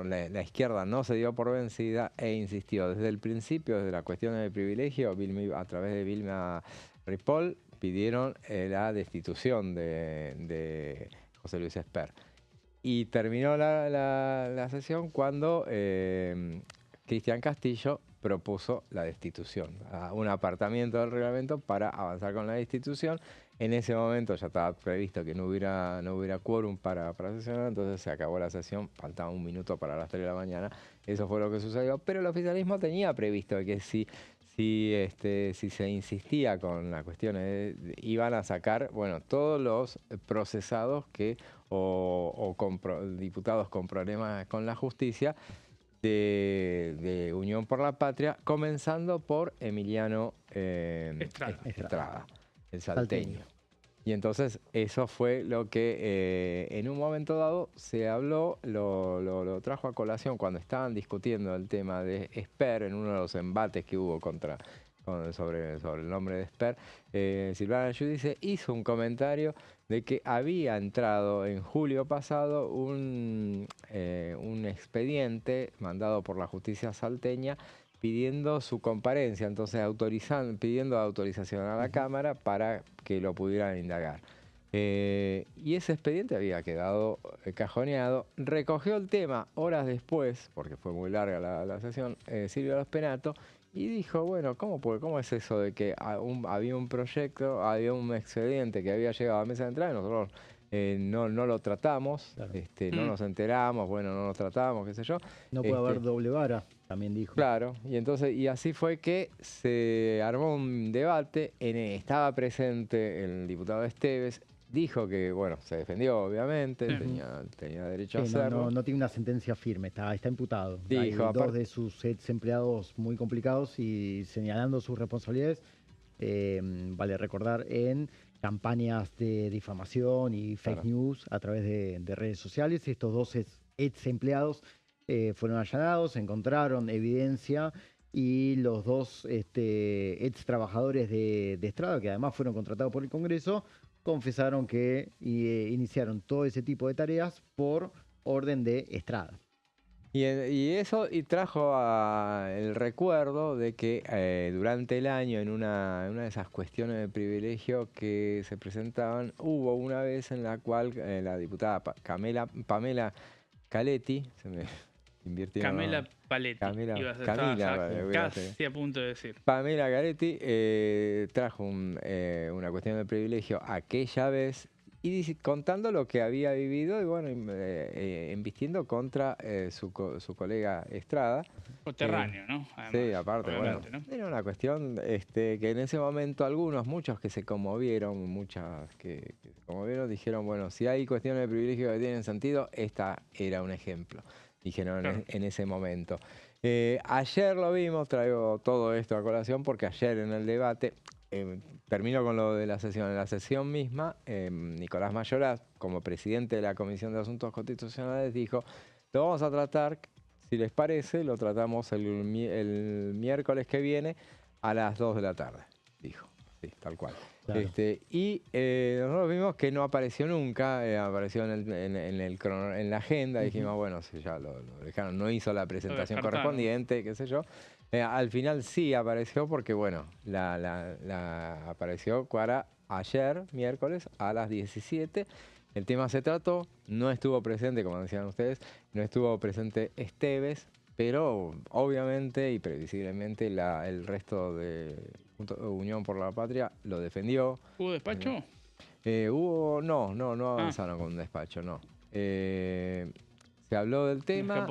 la izquierda no se dio por vencida e insistió desde el principio, desde la cuestión del privilegio, a través de Vilma Ripoll, pidieron la destitución de José Luis Esper. Y terminó la sesión cuando Cristian Castillo propuso la destitución, un apartamiento del reglamento para avanzar con la destitución. En ese momento ya estaba previsto que no hubiera quórum para sesionar, entonces se acabó la sesión, faltaba un minuto para las 3 de la mañana, eso fue lo que sucedió, pero el oficialismo tenía previsto que si se insistía con la cuestión, iban a sacar, bueno, todos los procesados diputados con problemas con la justicia de Unión por la Patria, comenzando por Emiliano Estrada, el salteño. Y entonces eso fue lo que en un momento dado se habló, lo trajo a colación cuando estaban discutiendo el tema de Esper en uno de los embates que hubo sobre el nombre de Esper. Silvana Giudice hizo un comentario de que había entrado en julio pasado un expediente mandado por la justicia salteña pidiendo su comparencia, entonces pidiendo autorización a la Cámara para que lo pudieran indagar. Y ese expediente había quedado cajoneado. Recogió el tema horas después, porque fue muy larga la sesión, Silvio Los Penato, y dijo, bueno, ¿cómo es eso de que había un proyecto, había un expediente que había llegado a mesa de entrada y nosotros no lo tratamos, Claro. no nos enteramos, bueno, no nos tratamos, qué sé yo? No puede haber doble vara, también dijo. Claro, y así fue que se armó un debate, estaba presente el diputado Esteves, dijo que, bueno, se defendió obviamente, tenía derecho a hacerlo. No tiene una sentencia firme, está imputado. Dijo, Hay dos de sus ex empleados muy complicados y señalando sus responsabilidades, vale recordar, en campañas de difamación y fake news a través de redes sociales. Estos dos ex empleados fueron allanados, encontraron evidencia y los dos ex trabajadores de Estrada, que además fueron contratados por el Congreso, confesaron que iniciaron todo ese tipo de tareas por orden de Estrada. Y eso trajo el recuerdo de que durante el año, en una de esas cuestiones de privilegio que se presentaban, hubo una vez en la cual la diputada Pamela Caletti, se me invirtió. Camila Paletti. Casi a punto de decir. Pamela Caletti trajo una cuestión de privilegio aquella vez y contando lo que había vivido y bueno, embistiendo contra su colega Estrada. Coterráneo, ¿no? Además, sí, aparte, bueno, ¿no? era una cuestión que en ese momento muchos que se conmovieron, dijeron, bueno, si hay cuestiones de privilegio que tienen sentido, esta era un ejemplo, dijeron claro. en ese momento. Ayer lo vimos, traigo todo esto a colación porque ayer en el debate, termino con lo de la sesión. En la sesión misma, Nicolás Mayoraz, como presidente de la Comisión de Asuntos Constitucionales, dijo, lo vamos a tratar, si les parece, lo tratamos el miércoles que viene a las 2 de la tarde, dijo, sí, tal cual. Claro. Nosotros vimos que no apareció nunca, apareció en la agenda, dijimos, bueno, si ya lo dejaron, no hizo la presentación correspondiente, qué sé yo. Al final sí apareció porque, bueno, apareció para ayer, miércoles, a las 17. El tema se trató, no estuvo presente, como decían ustedes, no estuvo presente Esteves, pero obviamente y previsiblemente el resto de Unión por la Patria lo defendió. ¿Hubo despacho? No avanzaron con un despacho, no. Se habló del tema.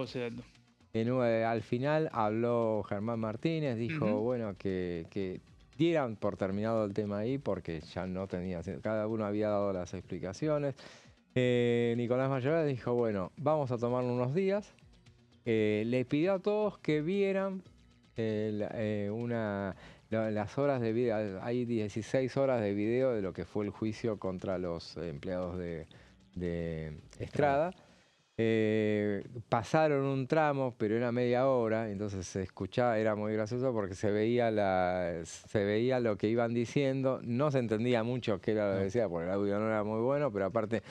Al final habló Germán Martínez, dijo bueno que dieran por terminado el tema ahí porque ya no tenía, cada uno había dado las explicaciones. Nicolás Mayoraz dijo, bueno, vamos a tomar unos días. Le pidió a todos que vieran las horas de video, hay 16 horas de video de lo que fue el juicio contra los empleados de Estrada. Pasaron un tramo, pero era media hora, entonces se escuchaba, era muy gracioso porque se veía lo que iban diciendo, no se entendía mucho qué era lo que decía, porque el audio no era muy bueno, pero aparte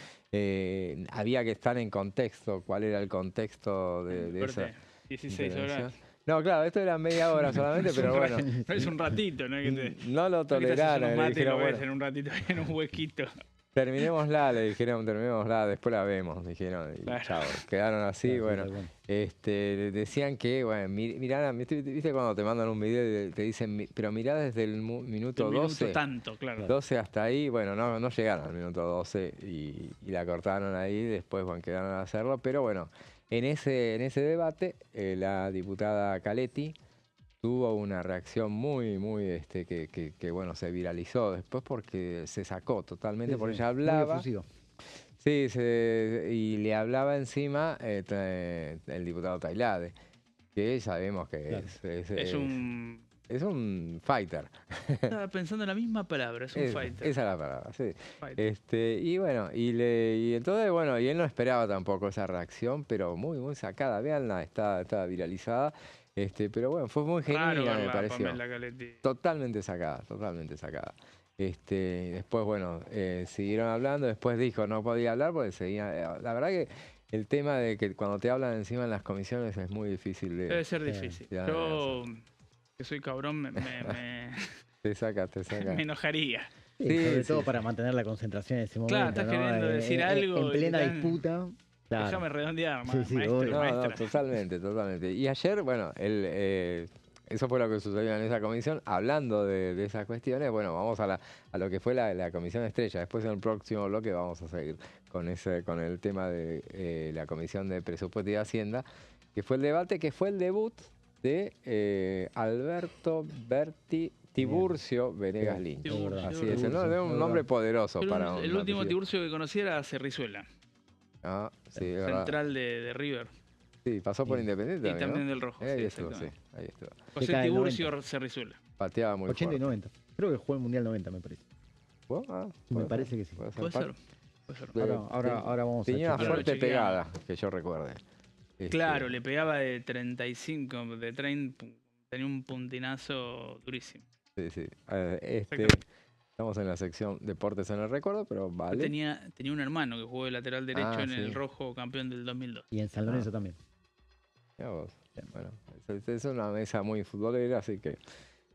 había que estar en contexto, cuál era el contexto de esa 16 horas. No, claro, esto era media hora solamente, pero bueno. Es un ratito, ¿no? No lo toleraron. Le dijeron, bueno, en un ratito en un huequito. Terminémosla, le dijeron, después la vemos, dijeron, y claro. Chao, quedaron así, claro, bueno. Decían que, bueno, mirá, ¿viste cuando te mandan un video y te dicen, pero mirá desde el minuto 12? Minuto tanto, claro. 12 hasta ahí, bueno, no llegaron al minuto 12 y la cortaron ahí, después, bueno, quedaron a hacerlo, pero bueno, en ese debate, la diputada Caletti tuvo una reacción muy que bueno, se viralizó después porque se sacó totalmente, porque ella hablaba. Sí, y le hablaba encima el diputado Tailade, que sabemos que claro. es un Es un fighter. Estaba pensando en la misma palabra, es un fighter. Esa es la palabra, sí. Fighter. Y bueno, y entonces, bueno, y él no esperaba tampoco esa reacción, pero muy, muy sacada. Veanla, está viralizada. Pero bueno, fue muy Raro genuina, me verla, pareció. Pamela Caletti. Totalmente sacada, totalmente sacada. Después, bueno, siguieron hablando, después dijo no podía hablar porque seguía. La verdad que el tema de que cuando te hablan encima en las comisiones es muy difícil de... Debe ser difícil. Yo, que soy cabrón, Te saca. me enojaría. Sí, sobre todo para mantener la concentración en ese momento. Claro, estás queriendo decir algo. En plena y disputa. Claro. Déjame redondear, Sí, maestro, obvio. maestra. No, totalmente. Y ayer, bueno, eso fue lo que sucedió en esa comisión. Hablando de esas cuestiones, bueno, vamos a lo que fue la comisión estrella. Después en el próximo bloque vamos a seguir con el tema de la comisión de presupuesto y Hacienda, que fue el debate, que fue el debut de Alberto Berti Tiburcio Venegas Lynch. Así es, ¿no? Es un nombre poderoso para un El último noticiero. Tiburcio que conocí era Cerrizuela, Ah, sí, es verdad. central de River. Sí, pasó por Independiente Y también, también ¿no? del Rojo. Ahí Sí, estuvo, sí, exactamente. ahí estuvo. José Década del Tiburcio Cerrizuela. Pateaba muy 80 y fuerte. 90. Creo que jugó el Mundial 90, me parece. ¿Jugó? Ah, Me puede parece ser, que sí. Puede ser. Ahora vamos a Tenía una chequear. fuerte Lo chequeamos. pegada, que yo recuerde. Claro, le pegaba de 35, de 30, tenía un puntinazo durísimo. Sí. Estamos en la sección Deportes en el Recuerdo, pero vale. Tenía un hermano que jugó de lateral derecho en sí. el Rojo, campeón del 2002. Y en San Lorenzo también. Mirá vos. Bueno, es una mesa muy futbolera, así que...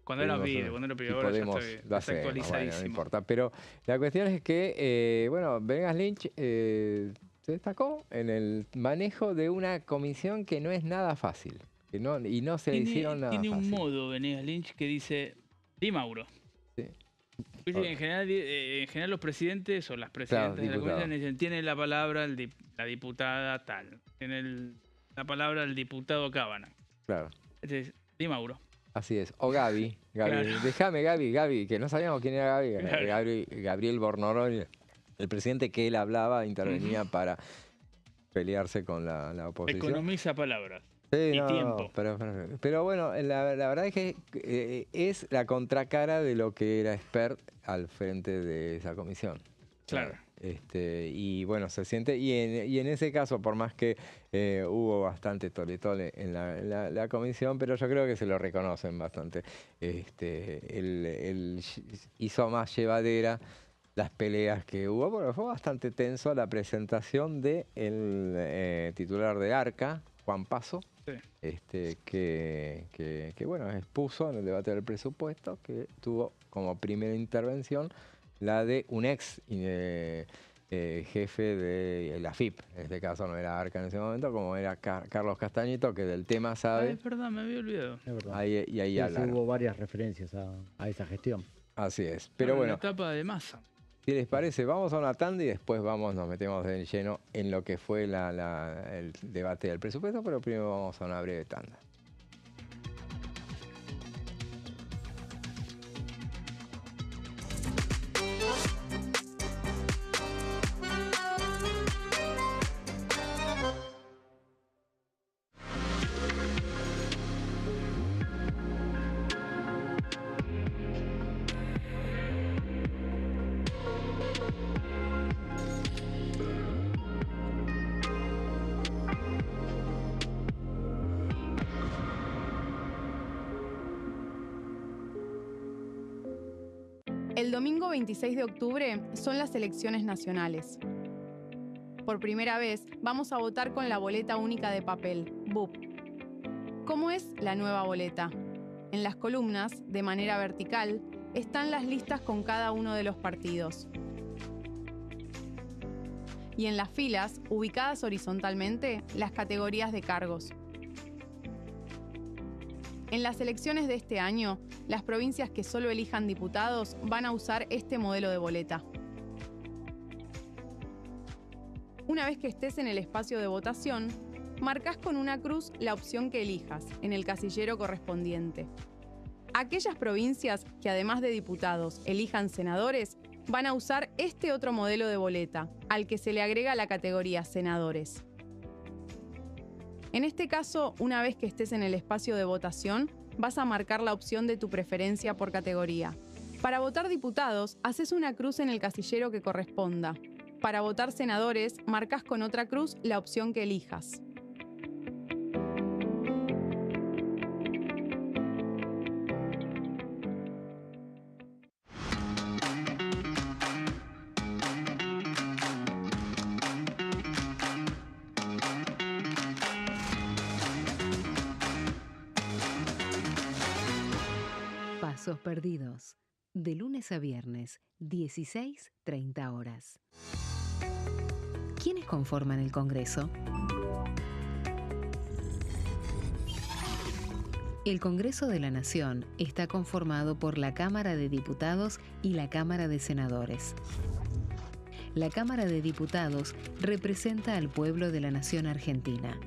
Cuando era Tuvimos pibe, una- cuando era pibe, y ahora ya podemos- está lo hacemos, bueno, actualizadísimo. no importa. Pero la cuestión es que, bueno, Venegas Lynch se destacó en el manejo de una comisión que no es nada fácil. Y no se le hicieron nada Tiene un fácil. modo, Venegas Lynch, que dice, Di Mauro. Sí. Viste que en general los presidentes o las presidentas de la diputado. comisión dicen, tiene la palabra la diputada tal, tiene la palabra el diputado Cábana. Claro. Este es Di Mauro. Así es. O Gaby. Claro. Déjame Gaby, que no sabíamos quién era Gaby. Claro. Gabriel Bornoró, el presidente que él hablaba, intervenía para pelearse con la oposición. Economiza palabras. Sí, y tiempo. Pero bueno, la verdad es que es la contracara de lo que era Espert al frente de esa comisión. Claro. Y bueno, se siente, y en ese caso, por más que hubo bastante tole-tole en la comisión, pero yo creo que se lo reconocen bastante. Él hizo más llevadera las peleas que hubo, porque fue bastante tenso la presentación del titular de Arca, Juan Paso, Sí. que bueno, expuso en el debate del presupuesto que tuvo como primera intervención la de un ex jefe de la FIP. En este caso no era Arca en ese momento, como era Carlos Castañito, que del tema Ah, sabe. es verdad, me había olvidado. Es verdad. Ahí Sí, hablaron. hubo varias referencias a esa gestión. Así es. Pero La bueno, etapa de masa. si les parece, vamos a una tanda y después nos metemos de lleno en lo que fue el debate del presupuesto, pero primero vamos a una breve tanda. El domingo 26 de octubre son las elecciones nacionales. Por primera vez vamos a votar con la boleta única de papel, BUP. ¿Cómo es la nueva boleta? En las columnas, de manera vertical, están las listas con cada uno de los partidos. Y en las filas, ubicadas horizontalmente, las categorías de cargos. En las elecciones de este año, las provincias que solo elijan diputados van a usar este modelo de boleta. Una vez que estés en el espacio de votación, marcas con una cruz la opción que elijas en el casillero correspondiente. Aquellas provincias que además de diputados elijan senadores van a usar este otro modelo de boleta, al que se le agrega la categoría senadores. En este caso, una vez que estés en el espacio de votación, vas a marcar la opción de tu preferencia por categoría. Para votar diputados, haces una cruz en el casillero que corresponda. Para votar senadores, marcas con otra cruz la opción que elijas. Pasos perdidos. De lunes a viernes, 16:30 horas. ¿Quiénes conforman el Congreso? El Congreso de la Nación está conformado por la Cámara de Diputados y la Cámara de Senadores. La Cámara de Diputados representa al pueblo de la nación argentina.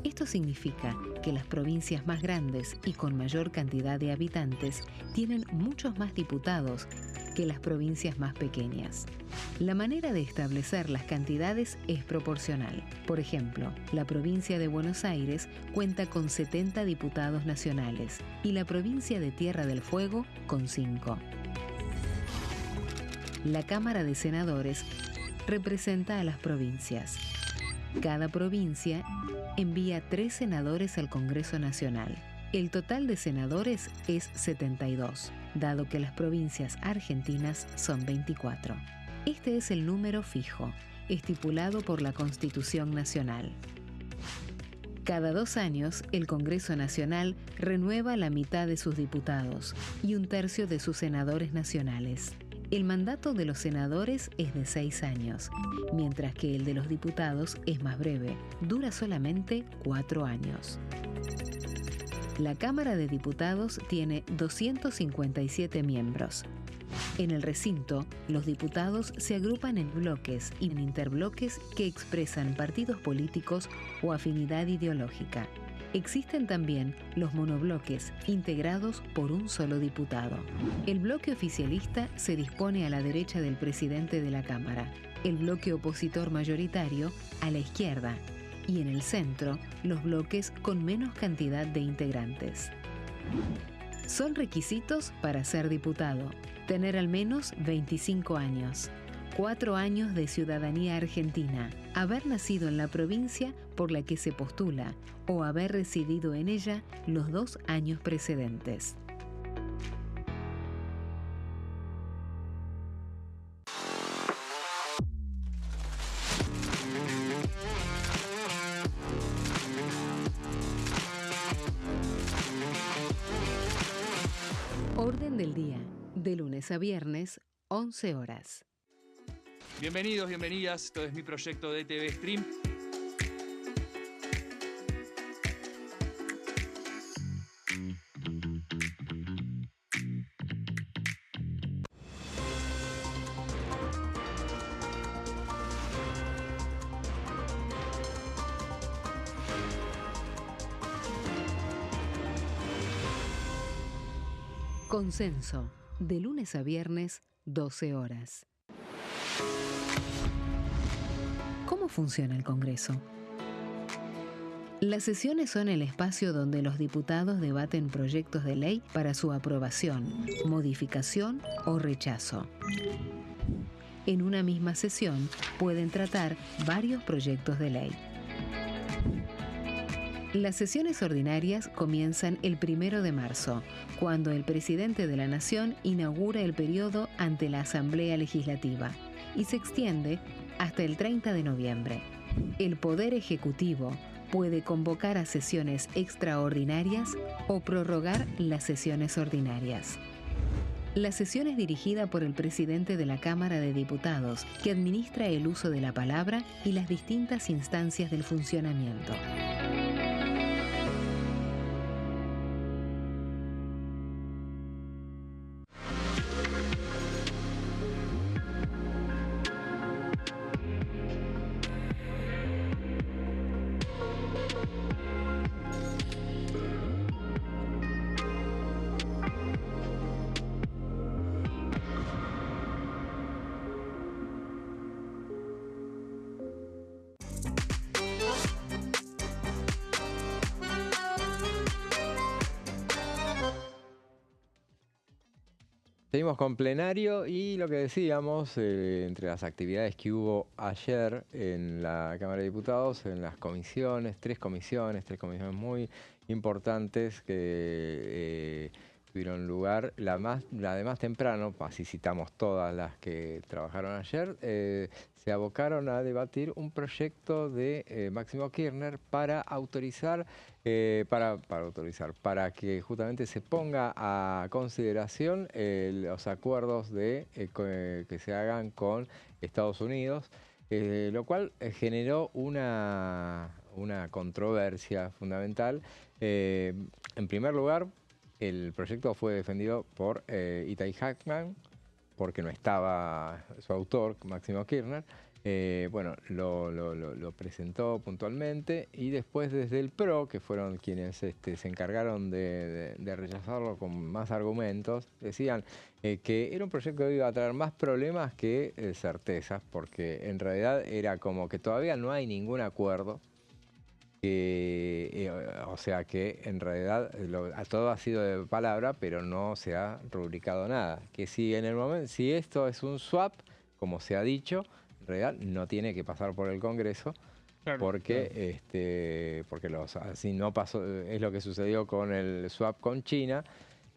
Esto significa que las provincias más grandes y con mayor cantidad de habitantes tienen muchos más diputados que las provincias más pequeñas. La manera de establecer las cantidades es proporcional. Por ejemplo, la provincia de Buenos Aires cuenta con 70 diputados nacionales y la provincia de Tierra del Fuego con 5. La Cámara de Senadores representa a las provincias. Cada provincia envía 3 senadores al Congreso Nacional. El total de senadores es 72, dado que las provincias argentinas son 24. Este es el número fijo, estipulado por la Constitución Nacional. Cada 2 años, el Congreso Nacional renueva la mitad de sus diputados y 1/3 de sus senadores nacionales. El mandato de los senadores es de 6 años, mientras que el de los diputados es más breve, dura solamente 4 años. La Cámara de Diputados tiene 257 miembros. En el recinto, los diputados se agrupan en bloques y en interbloques que expresan partidos políticos o afinidad ideológica. Existen también los monobloques, integrados por un solo diputado. El bloque oficialista se dispone a la derecha del presidente de la Cámara, el bloque opositor mayoritario a la izquierda y en el centro los bloques con menos cantidad de integrantes. Son requisitos para ser diputado: tener al menos 25 años, 4 años de ciudadanía argentina, haber nacido en la provincia por la que se postula o haber residido en ella los 2 años precedentes. Orden del día, de lunes a viernes, 11 horas. Bienvenidos, bienvenidas. Esto es mi proyecto de TV Stream. Consenso, de lunes a viernes, 12 horas. ¿Cómo funciona el Congreso? Las sesiones son el espacio donde los diputados debaten proyectos de ley para su aprobación, modificación o rechazo. En una misma sesión pueden tratar varios proyectos de ley. Las sesiones ordinarias comienzan el 1 de marzo, cuando el presidente de la Nación inaugura el periodo ante la Asamblea Legislativa y se extiende hasta el 30 de noviembre. El Poder Ejecutivo puede convocar a sesiones extraordinarias o prorrogar las sesiones ordinarias. La sesión es dirigida por el presidente de la Cámara de Diputados, que administra el uso de la palabra y las distintas instancias del funcionamiento. Seguimos con plenario y lo que decíamos, entre las actividades que hubo ayer en la Cámara de Diputados, en las comisiones, tres comisiones muy importantes que tuvieron lugar. La de más temprano, así citamos todas las que trabajaron ayer, se abocaron a debatir un proyecto de Máximo Kirchner para autorizar, para que justamente se ponga a consideración los acuerdos que se hagan con Estados Unidos, lo cual generó una controversia fundamental. En primer lugar, el proyecto fue defendido por Itay Hackman, porque no estaba su autor, Máximo Kirchner. Bueno, lo presentó puntualmente y después desde el PRO, que fueron quienes se encargaron de rechazarlo con más argumentos, decían que era un proyecto que iba a traer más problemas que certezas, porque en realidad era como que todavía no hay ningún acuerdo. O sea que en realidad todo ha sido de palabra, pero no se ha rubricado nada. Que si en el momento, si esto es un swap, como se ha dicho, en realidad no tiene que pasar por el Congreso, claro, porque así no pasó, es lo que sucedió con el swap con China.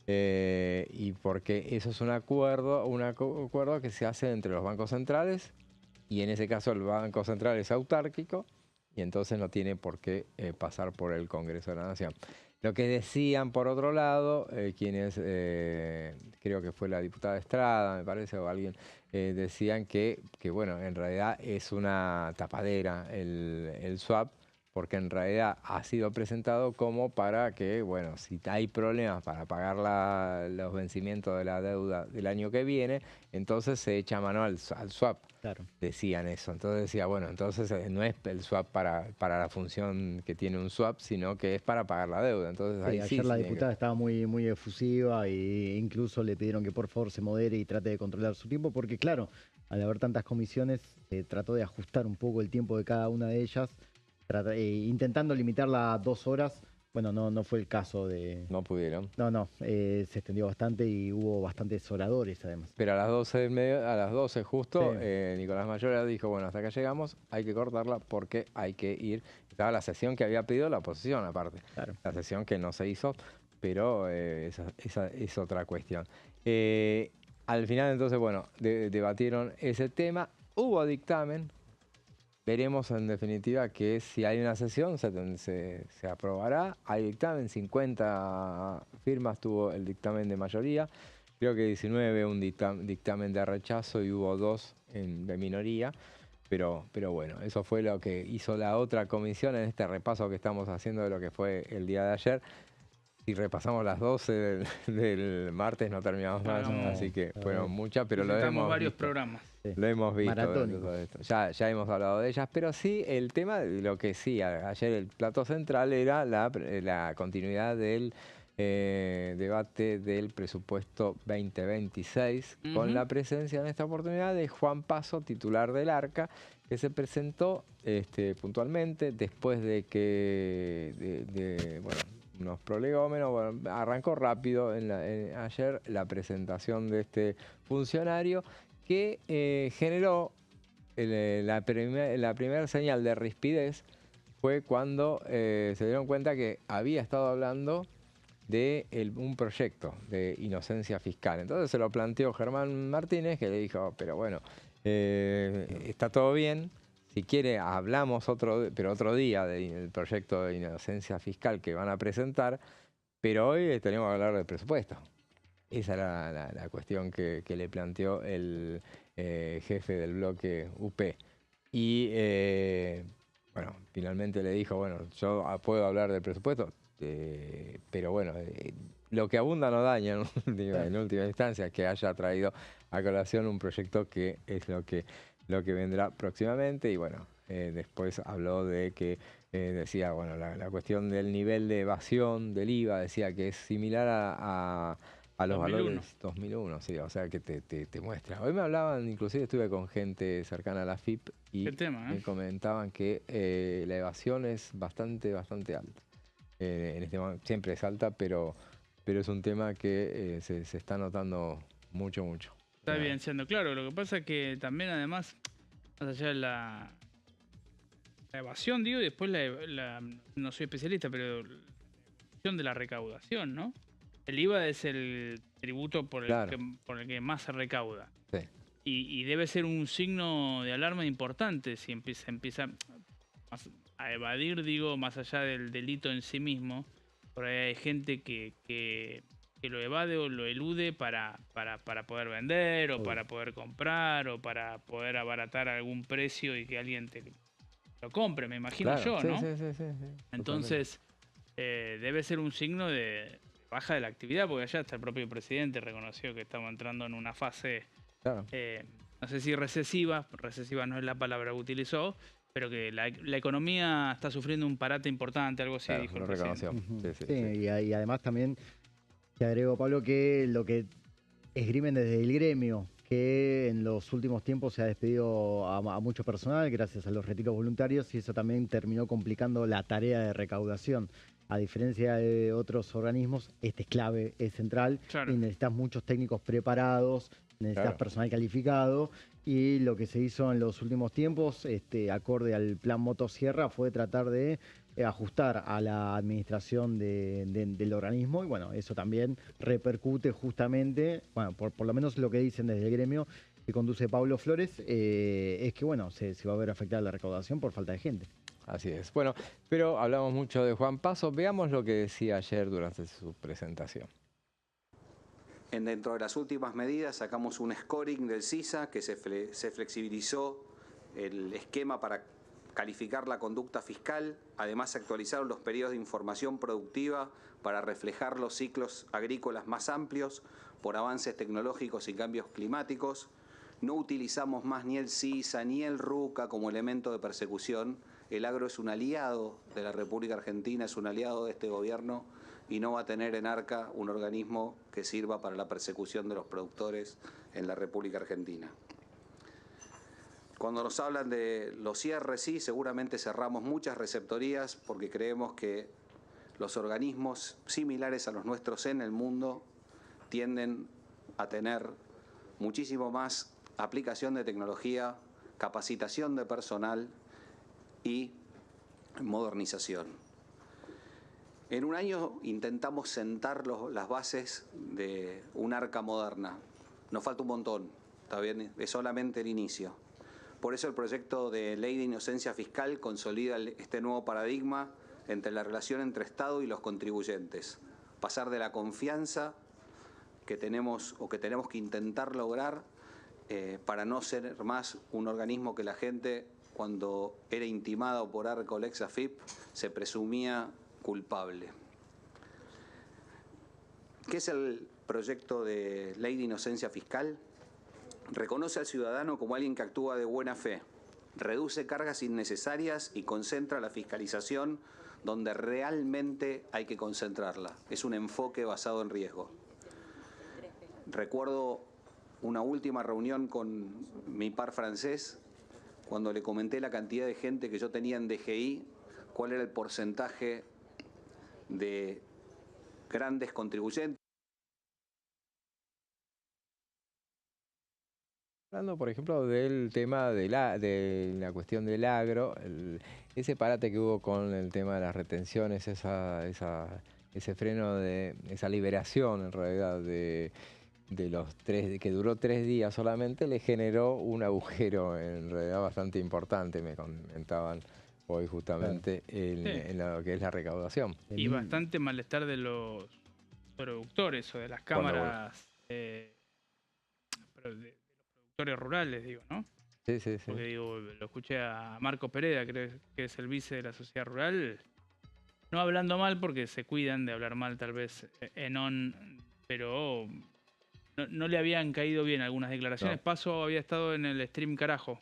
Y porque eso es un acuerdo que se hace entre los bancos centrales, y en ese caso el Banco Central es autárquico, y entonces no tiene por qué pasar por el Congreso de la Nación. Lo que decían, por otro lado, quienes, creo que fue la diputada Estrada, me parece, o alguien, decían que bueno, en realidad es una tapadera el swap, porque en realidad ha sido presentado como para que, bueno, si hay problemas para pagar los vencimientos de la deuda del año que viene, entonces se echa mano al swap. Claro. Decían eso. Entonces decía, bueno, entonces no es el swap para la función que tiene un swap, sino que es para pagar la deuda. Entonces, sí, ahí ayer la diputada estaba muy efusiva e incluso le pidieron que por favor se modere y trate de controlar su tiempo, porque claro, al haber tantas comisiones, trató de ajustar un poco el tiempo de cada una de ellas, intentando limitarla a 2 horas. Bueno, no fue el caso de... No pudieron. No, se extendió bastante y hubo bastantes oradores además. Pero a las 12 justo, sí. Nicolás Mayora dijo, bueno, hasta acá llegamos, hay que cortarla porque hay que ir. Estaba la sesión que había pedido la oposición aparte. Claro. La sesión que no se hizo, pero esa es otra cuestión. Al final entonces, bueno, debatieron ese tema, hubo dictamen. Veremos en definitiva que si hay una sesión se aprobará. Hay dictamen, 50 firmas tuvo el dictamen de mayoría. Creo que 19 un dictamen de rechazo y hubo 2 de minoría. Pero bueno, eso fue lo que hizo la otra comisión en este repaso que estamos haciendo de lo que fue el día de ayer. Si repasamos las 12 del martes no terminamos más, así que fueron muchas, pero lo hemos varios visto. Programas. Sí. Lo hemos visto. Todo esto. Ya hemos hablado de ellas, pero sí, el tema, lo que sí, ayer el plato central era la continuidad del debate del presupuesto 2026, con la presencia en esta oportunidad de Juan Paso, titular del ARCA, que se presentó puntualmente después de que, bueno, unos prolegómenos, bueno, arrancó rápido ayer la presentación de este funcionario que generó la primera señal de rispidez. Fue cuando se dieron cuenta que había estado hablando de un proyecto de inocencia fiscal. Entonces se lo planteó Germán Martínez, que le dijo, pero bueno, está todo bien. Si quiere, hablamos otro día del proyecto de inocencia fiscal que van a presentar, pero hoy tenemos que hablar del presupuesto. Esa era la cuestión que le planteó el jefe del bloque UP. Y bueno, finalmente le dijo, bueno, yo puedo hablar del presupuesto, pero bueno, lo que abunda no daña, ¿no? En última instancia, que haya traído a colación un proyecto que es lo que vendrá próximamente. Y bueno, después habló de que decía, bueno, la cuestión del nivel de evasión del IVA, decía que es similar a los 2001. Valores 2001, sí, o sea que te muestra. Hoy me hablaban, inclusive estuve con gente cercana a la FIP y me comentaban que la evasión es bastante alta. En este momento siempre es alta, pero es un tema que se está notando mucho. Está evidenciando, claro. Lo que pasa es que también, además, más allá de la evasión, digo, y después no soy especialista, pero la evasión de la recaudación, ¿no? El IVA es el tributo por el que más se recauda. Sí. Y debe ser un signo de alarma importante si empieza a evadir, digo, más allá del delito en sí mismo. Por ahí hay gente que lo evade o lo elude para poder vender o para poder comprar o para poder abaratar algún precio y que alguien te lo compre, me imagino yo, ¿no? Sí. Entonces, debe ser un signo de baja de la actividad, porque allá hasta el propio presidente reconoció que estamos entrando en una fase, no sé si recesiva no es la palabra que utilizó, pero que la economía está sufriendo un parate importante, algo así, dijo el presidente. Sí, y además también te agrego, Pablo, que lo que esgrimen desde el gremio, que en los últimos tiempos se ha despedido a mucho personal gracias a los retiros voluntarios y eso también terminó complicando la tarea de recaudación. A diferencia de otros organismos, este es clave, es central, y necesitas muchos técnicos preparados, necesitas personal calificado, y lo que se hizo en los últimos tiempos, acorde al plan Motosierra, fue tratar de ajustar a la administración del organismo, y bueno, eso también repercute justamente, bueno, por lo menos lo que dicen desde el gremio que conduce Pablo Flores, es que bueno, se va a ver afectada la recaudación por falta de gente. Así es. Bueno, pero hablamos mucho de Juan Paso. Veamos lo que decía ayer durante su presentación. Dentro de las últimas medidas sacamos un scoring del CISA que se flexibilizó el esquema para calificar la conducta fiscal. Además se actualizaron los periodos de información productiva para reflejar los ciclos agrícolas más amplios por avances tecnológicos y cambios climáticos. No utilizamos más ni el CISA ni el RUCA como elemento de persecución. El agro es un aliado de la República Argentina, es un aliado de este gobierno y no va a tener en ARCA un organismo que sirva para la persecución de los productores en la República Argentina. Cuando nos hablan de los cierres, sí, seguramente cerramos muchas receptorías porque creemos que los organismos similares a los nuestros en el mundo tienden a tener muchísimo más aplicación de tecnología, capacitación de personal y modernización. En un año intentamos sentar las bases de un ARCA moderna. Nos falta un montón, ¿está bien? Es solamente el inicio. Por eso el proyecto de ley de inocencia fiscal consolida este nuevo paradigma entre la relación entre Estado y los contribuyentes. Pasar de la confianza que tenemos que intentar lograr para no ser más un organismo que la gente, cuando era intimado por ARCA o Lex AFIP, se presumía culpable. ¿Qué es el proyecto de ley de inocencia fiscal? Reconoce al ciudadano como alguien que actúa de buena fe, reduce cargas innecesarias y concentra la fiscalización donde realmente hay que concentrarla. Es un enfoque basado en riesgo. Recuerdo una última reunión con mi par francés, cuando le comenté la cantidad de gente que yo tenía en DGI, cuál era el porcentaje de grandes contribuyentes. Hablando, por ejemplo, del tema de la cuestión del agro, ese parate que hubo con el tema de las retenciones, ese freno esa liberación en realidad de los que duró 3 días solamente, le generó un agujero en realidad bastante importante, me comentaban hoy justamente, en lo que es la recaudación. Y bastante malestar de los productores o de las cámaras, pero de los productores rurales, digo, ¿no? Sí. Porque digo, lo escuché a Marco Pereda, creo que es el vice de la sociedad rural, no hablando mal porque se cuidan de hablar mal tal vez pero no le habían caído bien algunas declaraciones. Paso había estado en el stream Carajo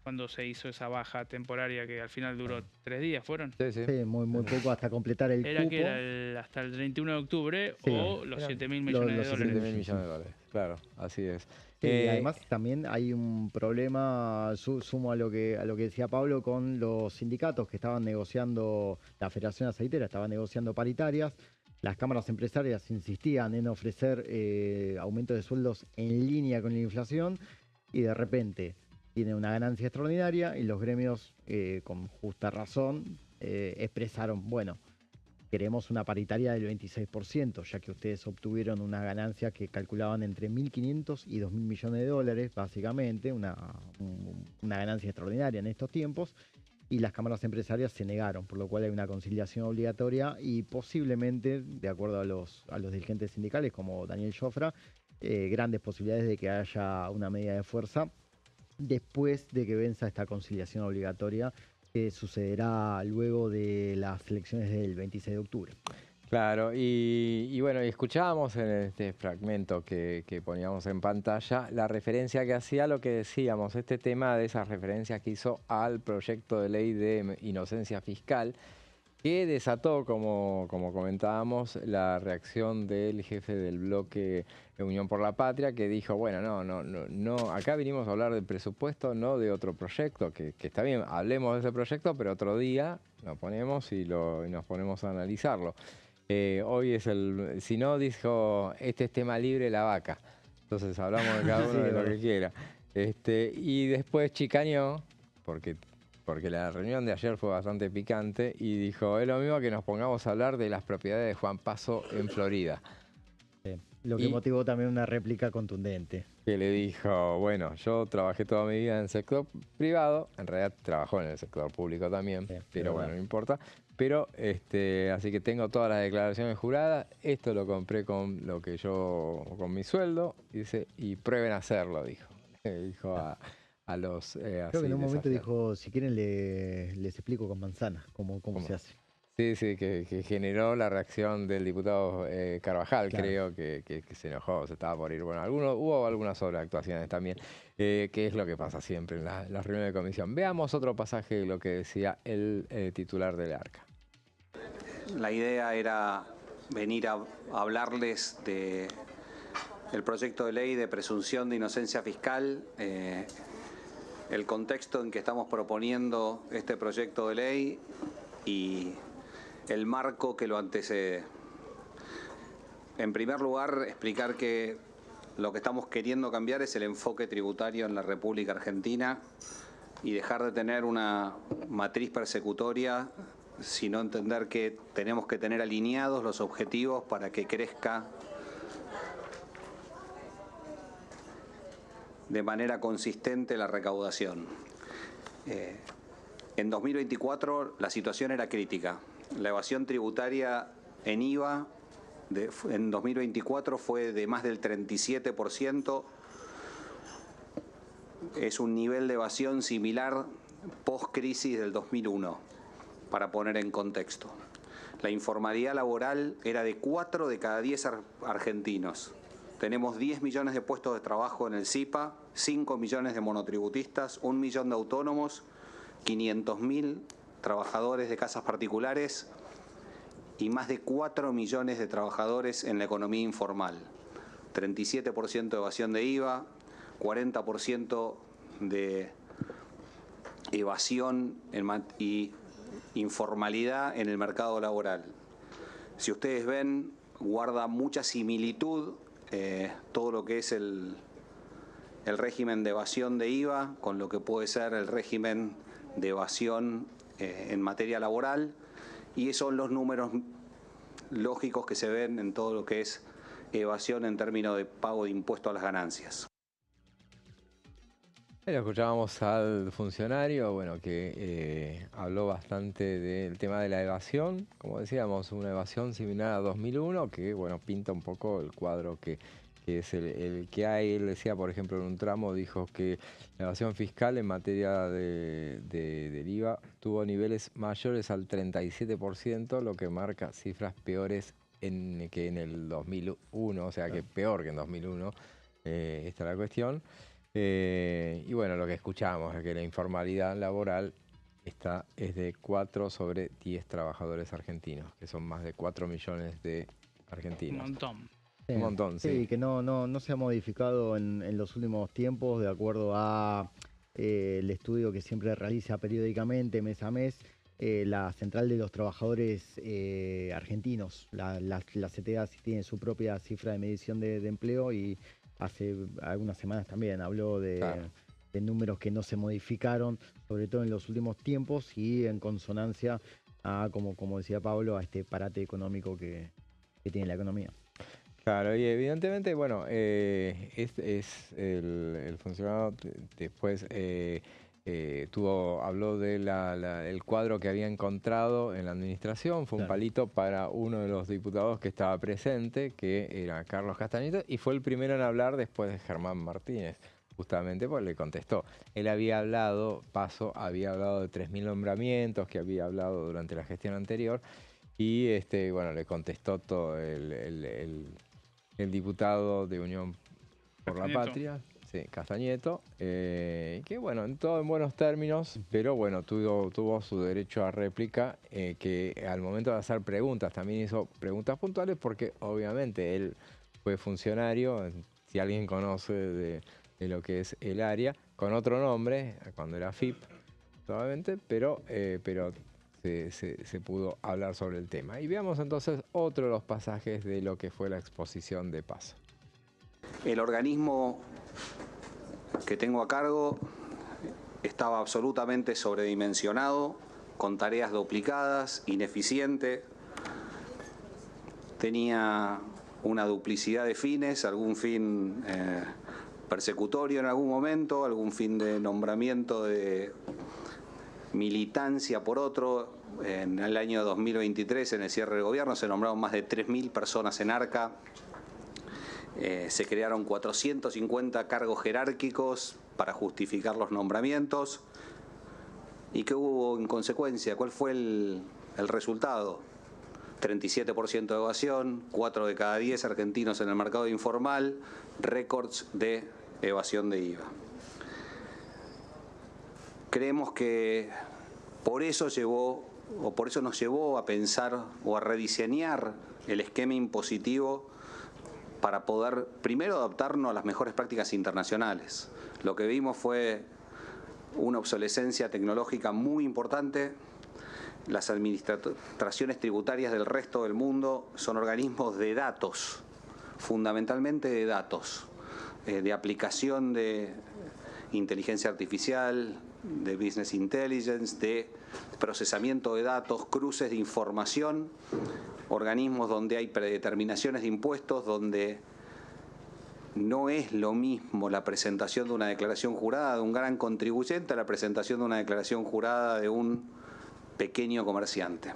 cuando se hizo esa baja temporaria que al final duró 3 días, ¿fueron? Sí, muy poco hasta completar el cupo. Que era hasta el 31 de octubre o los 7.000 millones de dólares. 7.000 millones de dólares, claro, así es. Sí, además también hay un problema, sumo a lo que decía Pablo, con los sindicatos que estaban negociando, la Federación Aceitera estaba negociando paritarias. Las cámaras empresarias insistían en ofrecer aumentos de sueldos en línea con la inflación y de repente tiene una ganancia extraordinaria y los gremios, con justa razón, expresaron, bueno, queremos una paritaria del 26%, ya que ustedes obtuvieron una ganancia que calculaban entre 1.500 y 2.000 millones de dólares, básicamente, una ganancia extraordinaria en estos tiempos, y las cámaras empresarias se negaron, por lo cual hay una conciliación obligatoria y posiblemente, de acuerdo a los dirigentes sindicales como Daniel Jofra, grandes posibilidades de que haya una medida de fuerza después de que venza esta conciliación obligatoria que sucederá luego de las elecciones del 26 de octubre. Claro, y bueno, y escuchábamos en este fragmento que poníamos en pantalla la referencia que hacía a lo que decíamos, este tema de esas referencias que hizo al proyecto de ley de inocencia fiscal, que desató, como comentábamos, la reacción del jefe del bloque Unión por la Patria, que dijo, bueno, no, acá vinimos a hablar del presupuesto, no de otro proyecto, que está bien, hablemos de ese proyecto, pero otro día lo ponemos y nos ponemos a analizarlo. Hoy es si no, dijo, este es tema libre, la vaca. Entonces hablamos de cada uno de lo que quiera. Y después chicaneó, porque la reunión de ayer fue bastante picante, y dijo, es lo mismo que nos pongamos a hablar de las propiedades de Juan Paso en Florida. Sí, lo que motivó también una réplica contundente. Que le dijo, bueno, yo trabajé toda mi vida en el sector privado, en realidad trabajó en el sector público también, sí, pero bueno, no importa. Pero, así que tengo todas las declaraciones juradas, esto lo compré con mi sueldo, y prueben a hacerlo, dijo. Dijo a los... Creo que en un momento dijo, si quieren les explico con manzanas cómo se hace. Sí, que generó la reacción del diputado Carvajal, claro. Creo que se enojó, se estaba por ir. Bueno, hubo algunas sobreactuaciones también, que es lo que pasa siempre en las reuniones de comisión. Veamos otro pasaje de lo que decía el titular del ARCA. La idea era venir a hablarles del proyecto de ley de presunción de inocencia fiscal, el contexto en que estamos proponiendo este proyecto de ley y el marco que lo antecede. En primer lugar, explicar que lo que estamos queriendo cambiar es el enfoque tributario en la República Argentina y dejar de tener una matriz persecutoria, sino entender que tenemos que tener alineados los objetivos para que crezca de manera consistente la recaudación. En 2024 la situación era crítica. La evasión tributaria en IVA en 2024 fue de más del 37%. Es un nivel de evasión similar post-crisis del 2001, para poner en contexto. La informalidad laboral era de 4 de cada 10 argentinos. Tenemos 10 millones de puestos de trabajo en el SIPA, 5 millones de monotributistas, 1 millón de autónomos, 500.000 trabajadores de casas particulares y más de 4 millones de trabajadores en la economía informal. 37% de evasión de IVA, 40% de evasión y informalidad en el mercado laboral. Si ustedes ven, guarda mucha similitud todo lo que es el régimen de evasión de IVA con lo que puede ser el régimen de evasión en materia laboral, y esos son los números lógicos que se ven en todo lo que es evasión en términos de pago de impuesto a las ganancias. Escuchábamos al funcionario, bueno, que habló bastante del tema de la evasión, como decíamos, una evasión similar a 2001, que bueno, pinta un poco el cuadro que es el que hay. Él decía, por ejemplo, en un tramo, dijo que la evasión fiscal en materia del IVA tuvo niveles mayores al 37%, lo que marca cifras peores que en el 2001, o sea que peor que en 2001, esta es la cuestión. Y bueno, lo que escuchamos es que la informalidad laboral es de 4 sobre 10 trabajadores argentinos, que son más de 4 millones de argentinos. Un montón. Un montón, sí. Sí, que no se ha modificado en los últimos tiempos, de acuerdo a el estudio que siempre realiza periódicamente, mes a mes, la Central de los Trabajadores Argentinos. La CTA tiene su propia cifra de medición de empleo y hace algunas semanas también habló de números que no se modificaron, sobre todo en los últimos tiempos y en consonancia a, como decía Pablo, a este parate económico que tiene la economía. Claro, y evidentemente, bueno, el funcionario después habló del cuadro que había encontrado en la administración, fue un palito para uno de los diputados que estaba presente, que era Carlos Castañeto, y fue el primero en hablar después de Germán Martínez, justamente porque le contestó. Él había hablado, había hablado de 3.000 nombramientos que había hablado durante la gestión anterior, y bueno, le contestó todo el diputado de Unión por la Patria, Castañeto, que bueno, en todo en buenos términos, pero bueno, tuvo su derecho a réplica, que al momento de hacer preguntas, también hizo preguntas puntuales, porque obviamente él fue funcionario, si alguien conoce de lo que es el área, con otro nombre, cuando era FIP, probablemente, pero se pudo hablar sobre el tema. Y veamos entonces otro de los pasajes de lo que fue la exposición de Paz. El organismo que tengo a cargo estaba absolutamente sobredimensionado, con tareas duplicadas, ineficiente, tenía una duplicidad de fines, algún fin persecutorio en algún momento, algún fin de nombramiento de militancia por otro. En el año 2023, en el cierre del gobierno, se nombraron más de 3.000 personas en ARCA. Se crearon 450 cargos jerárquicos para justificar los nombramientos. ¿Y qué hubo en consecuencia? ¿Cuál fue el resultado? 37% de evasión, 4 de cada 10 argentinos en el mercado informal, récords de evasión de IVA. Creemos que por eso nos llevó a pensar o a rediseñar el esquema impositivo para poder primero adaptarnos a las mejores prácticas internacionales. Lo que vimos fue una obsolescencia tecnológica muy importante. Las administraciones tributarias del resto del mundo son organismos de datos, fundamentalmente de datos, de aplicación de inteligencia artificial, de business intelligence, de procesamiento de datos, cruces de información, organismos donde hay predeterminaciones de impuestos, donde no es lo mismo la presentación de una declaración jurada de un gran contribuyente a la presentación de una declaración jurada de un pequeño comerciante.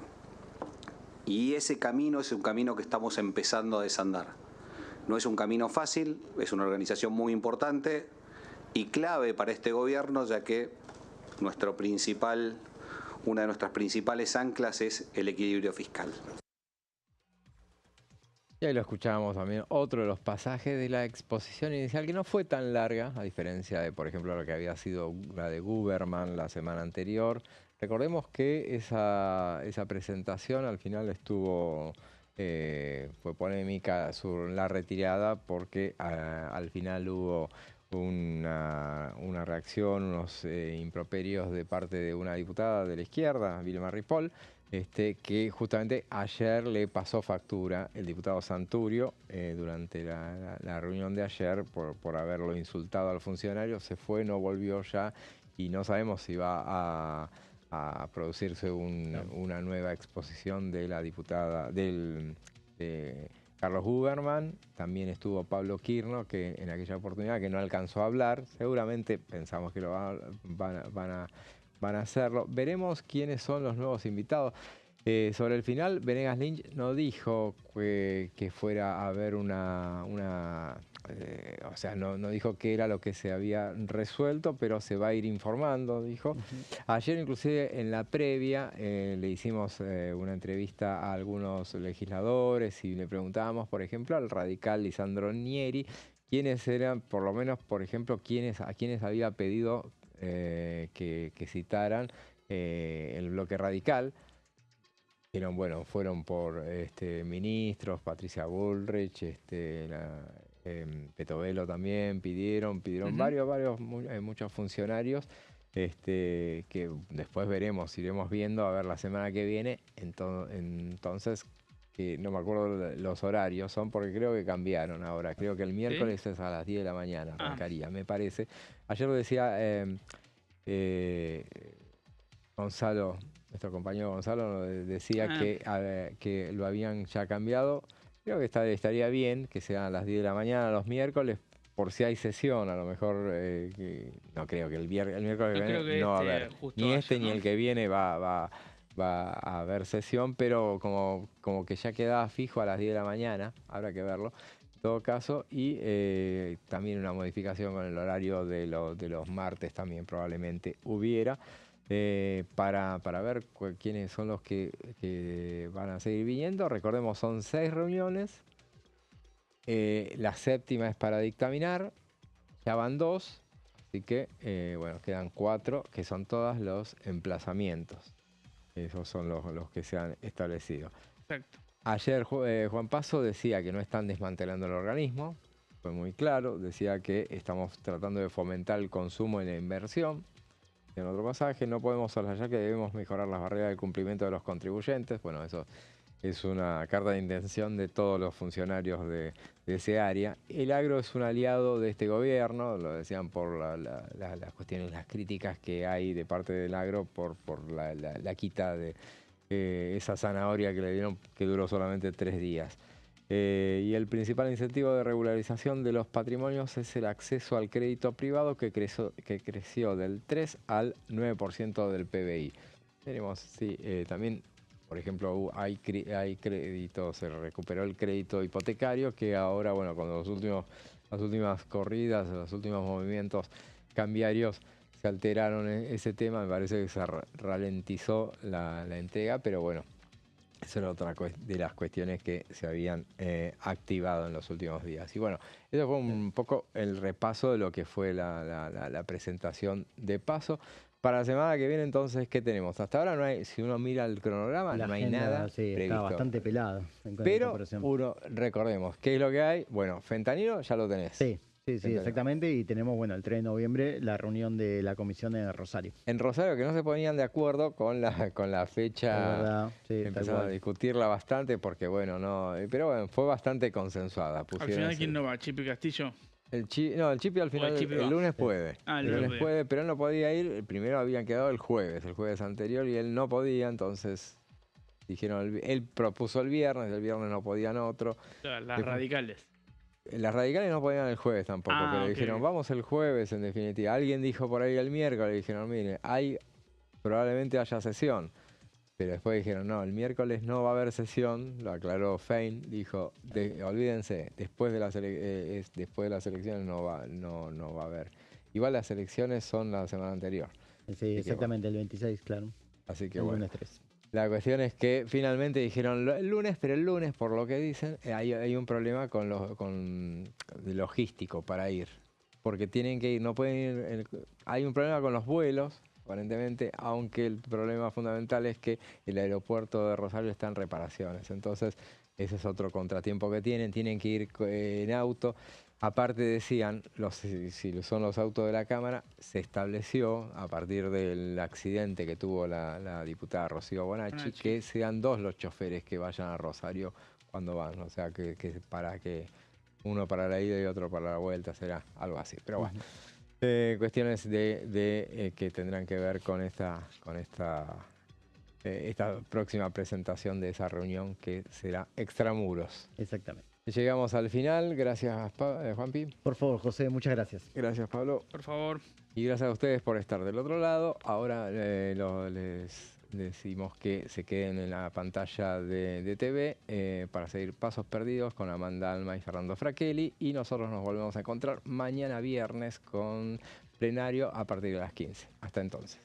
Y ese camino es un camino que estamos empezando a desandar. No es un camino fácil, es una organización muy importante y clave para este gobierno, ya que una de nuestras principales anclas es el equilibrio fiscal. Y ahí lo escuchábamos también, otro de los pasajes de la exposición inicial, que no fue tan larga, a diferencia de, por ejemplo, lo que había sido la de Guberman la semana anterior. Recordemos que esa presentación al final fue polémica la retirada, porque al final hubo una reacción, unos improperios de parte de una diputada de la izquierda, Vilma Ripoll, que justamente ayer le pasó factura el diputado Santurio durante la reunión de ayer por haberlo insultado al funcionario. Se fue, no volvió ya y no sabemos si va a producirse una nueva exposición de la diputada de Carlos Guberman. También estuvo Pablo Quirno, que en aquella oportunidad que no alcanzó a hablar, seguramente pensamos que van a hacerlo. Veremos quiénes son los nuevos invitados. Sobre el final, Venegas Lynch no dijo que fuera a haber o sea, no dijo qué era lo que se había resuelto, pero se va a ir informando, dijo. Ayer, inclusive, en la previa, le hicimos una entrevista a algunos legisladores y le preguntábamos, por ejemplo, al radical Lisandro Nieri, quiénes eran, por lo menos, por ejemplo, a quienes había pedido que citaran el bloque radical. Fueron por ministros, Patricia Bullrich, Petovelo también pidieron muchos funcionarios, que después iremos viendo, a ver la semana que viene, entonces, que no me acuerdo los horarios son, porque creo que cambiaron ahora, creo que el miércoles es a las 10 de la mañana, arrancaría, me parece. Ayer lo decía Gonzalo, nuestro compañero Gonzalo, decía que lo habían ya cambiado. Creo que estaría bien que sean a las 10 de la mañana los miércoles, por si hay sesión, a lo mejor, no creo que el miércoles que viene no va a haber, ni ni el que viene va a haber sesión, pero como que ya quedaba fijo a las 10 de la mañana, habrá que verlo, en todo caso, y también una modificación con el horario de los martes también probablemente hubiera, para ver quiénes son los que van a seguir viniendo. Recordemos, son 6 reuniones. La séptima es para dictaminar, ya van 2, así que bueno, quedan 4, que son todos los emplazamientos. Esos son los que se han establecido. Exacto. Ayer Juan Paso decía que no están desmantelando el organismo, fue muy claro, decía que estamos tratando de fomentar el consumo y la inversión. En otro pasaje, no podemos soslayar que debemos mejorar las barreras del cumplimiento de los contribuyentes. Bueno, eso es una carta de intención de todos los funcionarios de ese área. El agro es un aliado de este gobierno, lo decían por las cuestiones, las críticas que hay de parte del agro por la quita de esa zanahoria que le dieron, que duró solamente 3 días. Y el principal incentivo de regularización de los patrimonios es el acceso al crédito privado, que creció del 3 al 9% del PBI. Tenemos, sí, también... Por ejemplo, hay crédito, se recuperó el crédito hipotecario, que ahora, bueno, con las últimas corridas, los últimos movimientos cambiarios, se alteraron ese tema. Me parece que se ralentizó la entrega, pero bueno, eso era otra de las cuestiones que se habían activado en los últimos días. Y bueno, eso fue un poco el repaso de lo que fue la presentación de Paso. Para la semana que viene, entonces, ¿qué tenemos? Hasta ahora no hay, si uno mira el cronograma, no hay nada previsto. Está bastante pelado. Pero recordemos, ¿qué es lo que hay? Bueno, fentanilo ya lo tenés. Sí, exactamente. Y tenemos, bueno, el 3 de noviembre, la reunión de la comisión en Rosario. En Rosario, que no se ponían de acuerdo con la fecha. Es verdad, sí, empezaron a discutirla bastante porque, bueno, pero bueno, fue bastante consensuada. Al final, ¿quién no va? ¿Chipi Castillo? El Chipi al final, el lunes puede. El lunes puede, pero él no podía ir. Primero habían quedado el jueves anterior, y él no podía, entonces dijeron, él propuso el viernes no podían otro. Las radicales. Las radicales no podían el jueves tampoco, pero dijeron, vamos el jueves en definitiva. Alguien dijo por ahí el miércoles, dijeron, mire, probablemente haya sesión. Pero después dijeron, no, el miércoles no va a haber sesión, lo aclaró Fein, dijo, olvídense, después de las elecciones no va a haber. Igual las elecciones son la semana anterior. Sí, exactamente, el 26, claro. Así que el bueno. Lunes 3. La cuestión es que finalmente dijeron el lunes, pero el lunes, por lo que dicen, hay un problema con logístico para ir. Porque tienen que ir, no pueden ir, hay un problema con los vuelos, aparentemente, aunque el problema fundamental es que el aeropuerto de Rosario está en reparaciones. Entonces, ese es otro contratiempo que tienen que ir en auto. Aparte decían, si son los autos de la Cámara, se estableció a partir del accidente que tuvo la diputada Rocío Bonacci, que sean 2 los choferes que vayan a Rosario cuando van. O sea, que para que uno para la ida y otro para la vuelta, será algo así. Pero bueno. Cuestiones que tendrán que ver con esta próxima presentación de esa reunión, que será extramuros. Exactamente. Llegamos al final. Gracias, Juanpi. Por favor, José, muchas gracias. Gracias, Pablo. Por favor. Y gracias a ustedes por estar del otro lado. Ahora les decimos que se queden en la pantalla de TV para seguir Pasos Perdidos con Amanda Alma y Fernando Fracchelli. Y nosotros nos volvemos a encontrar mañana viernes con Plenario a partir de las 15. Hasta entonces.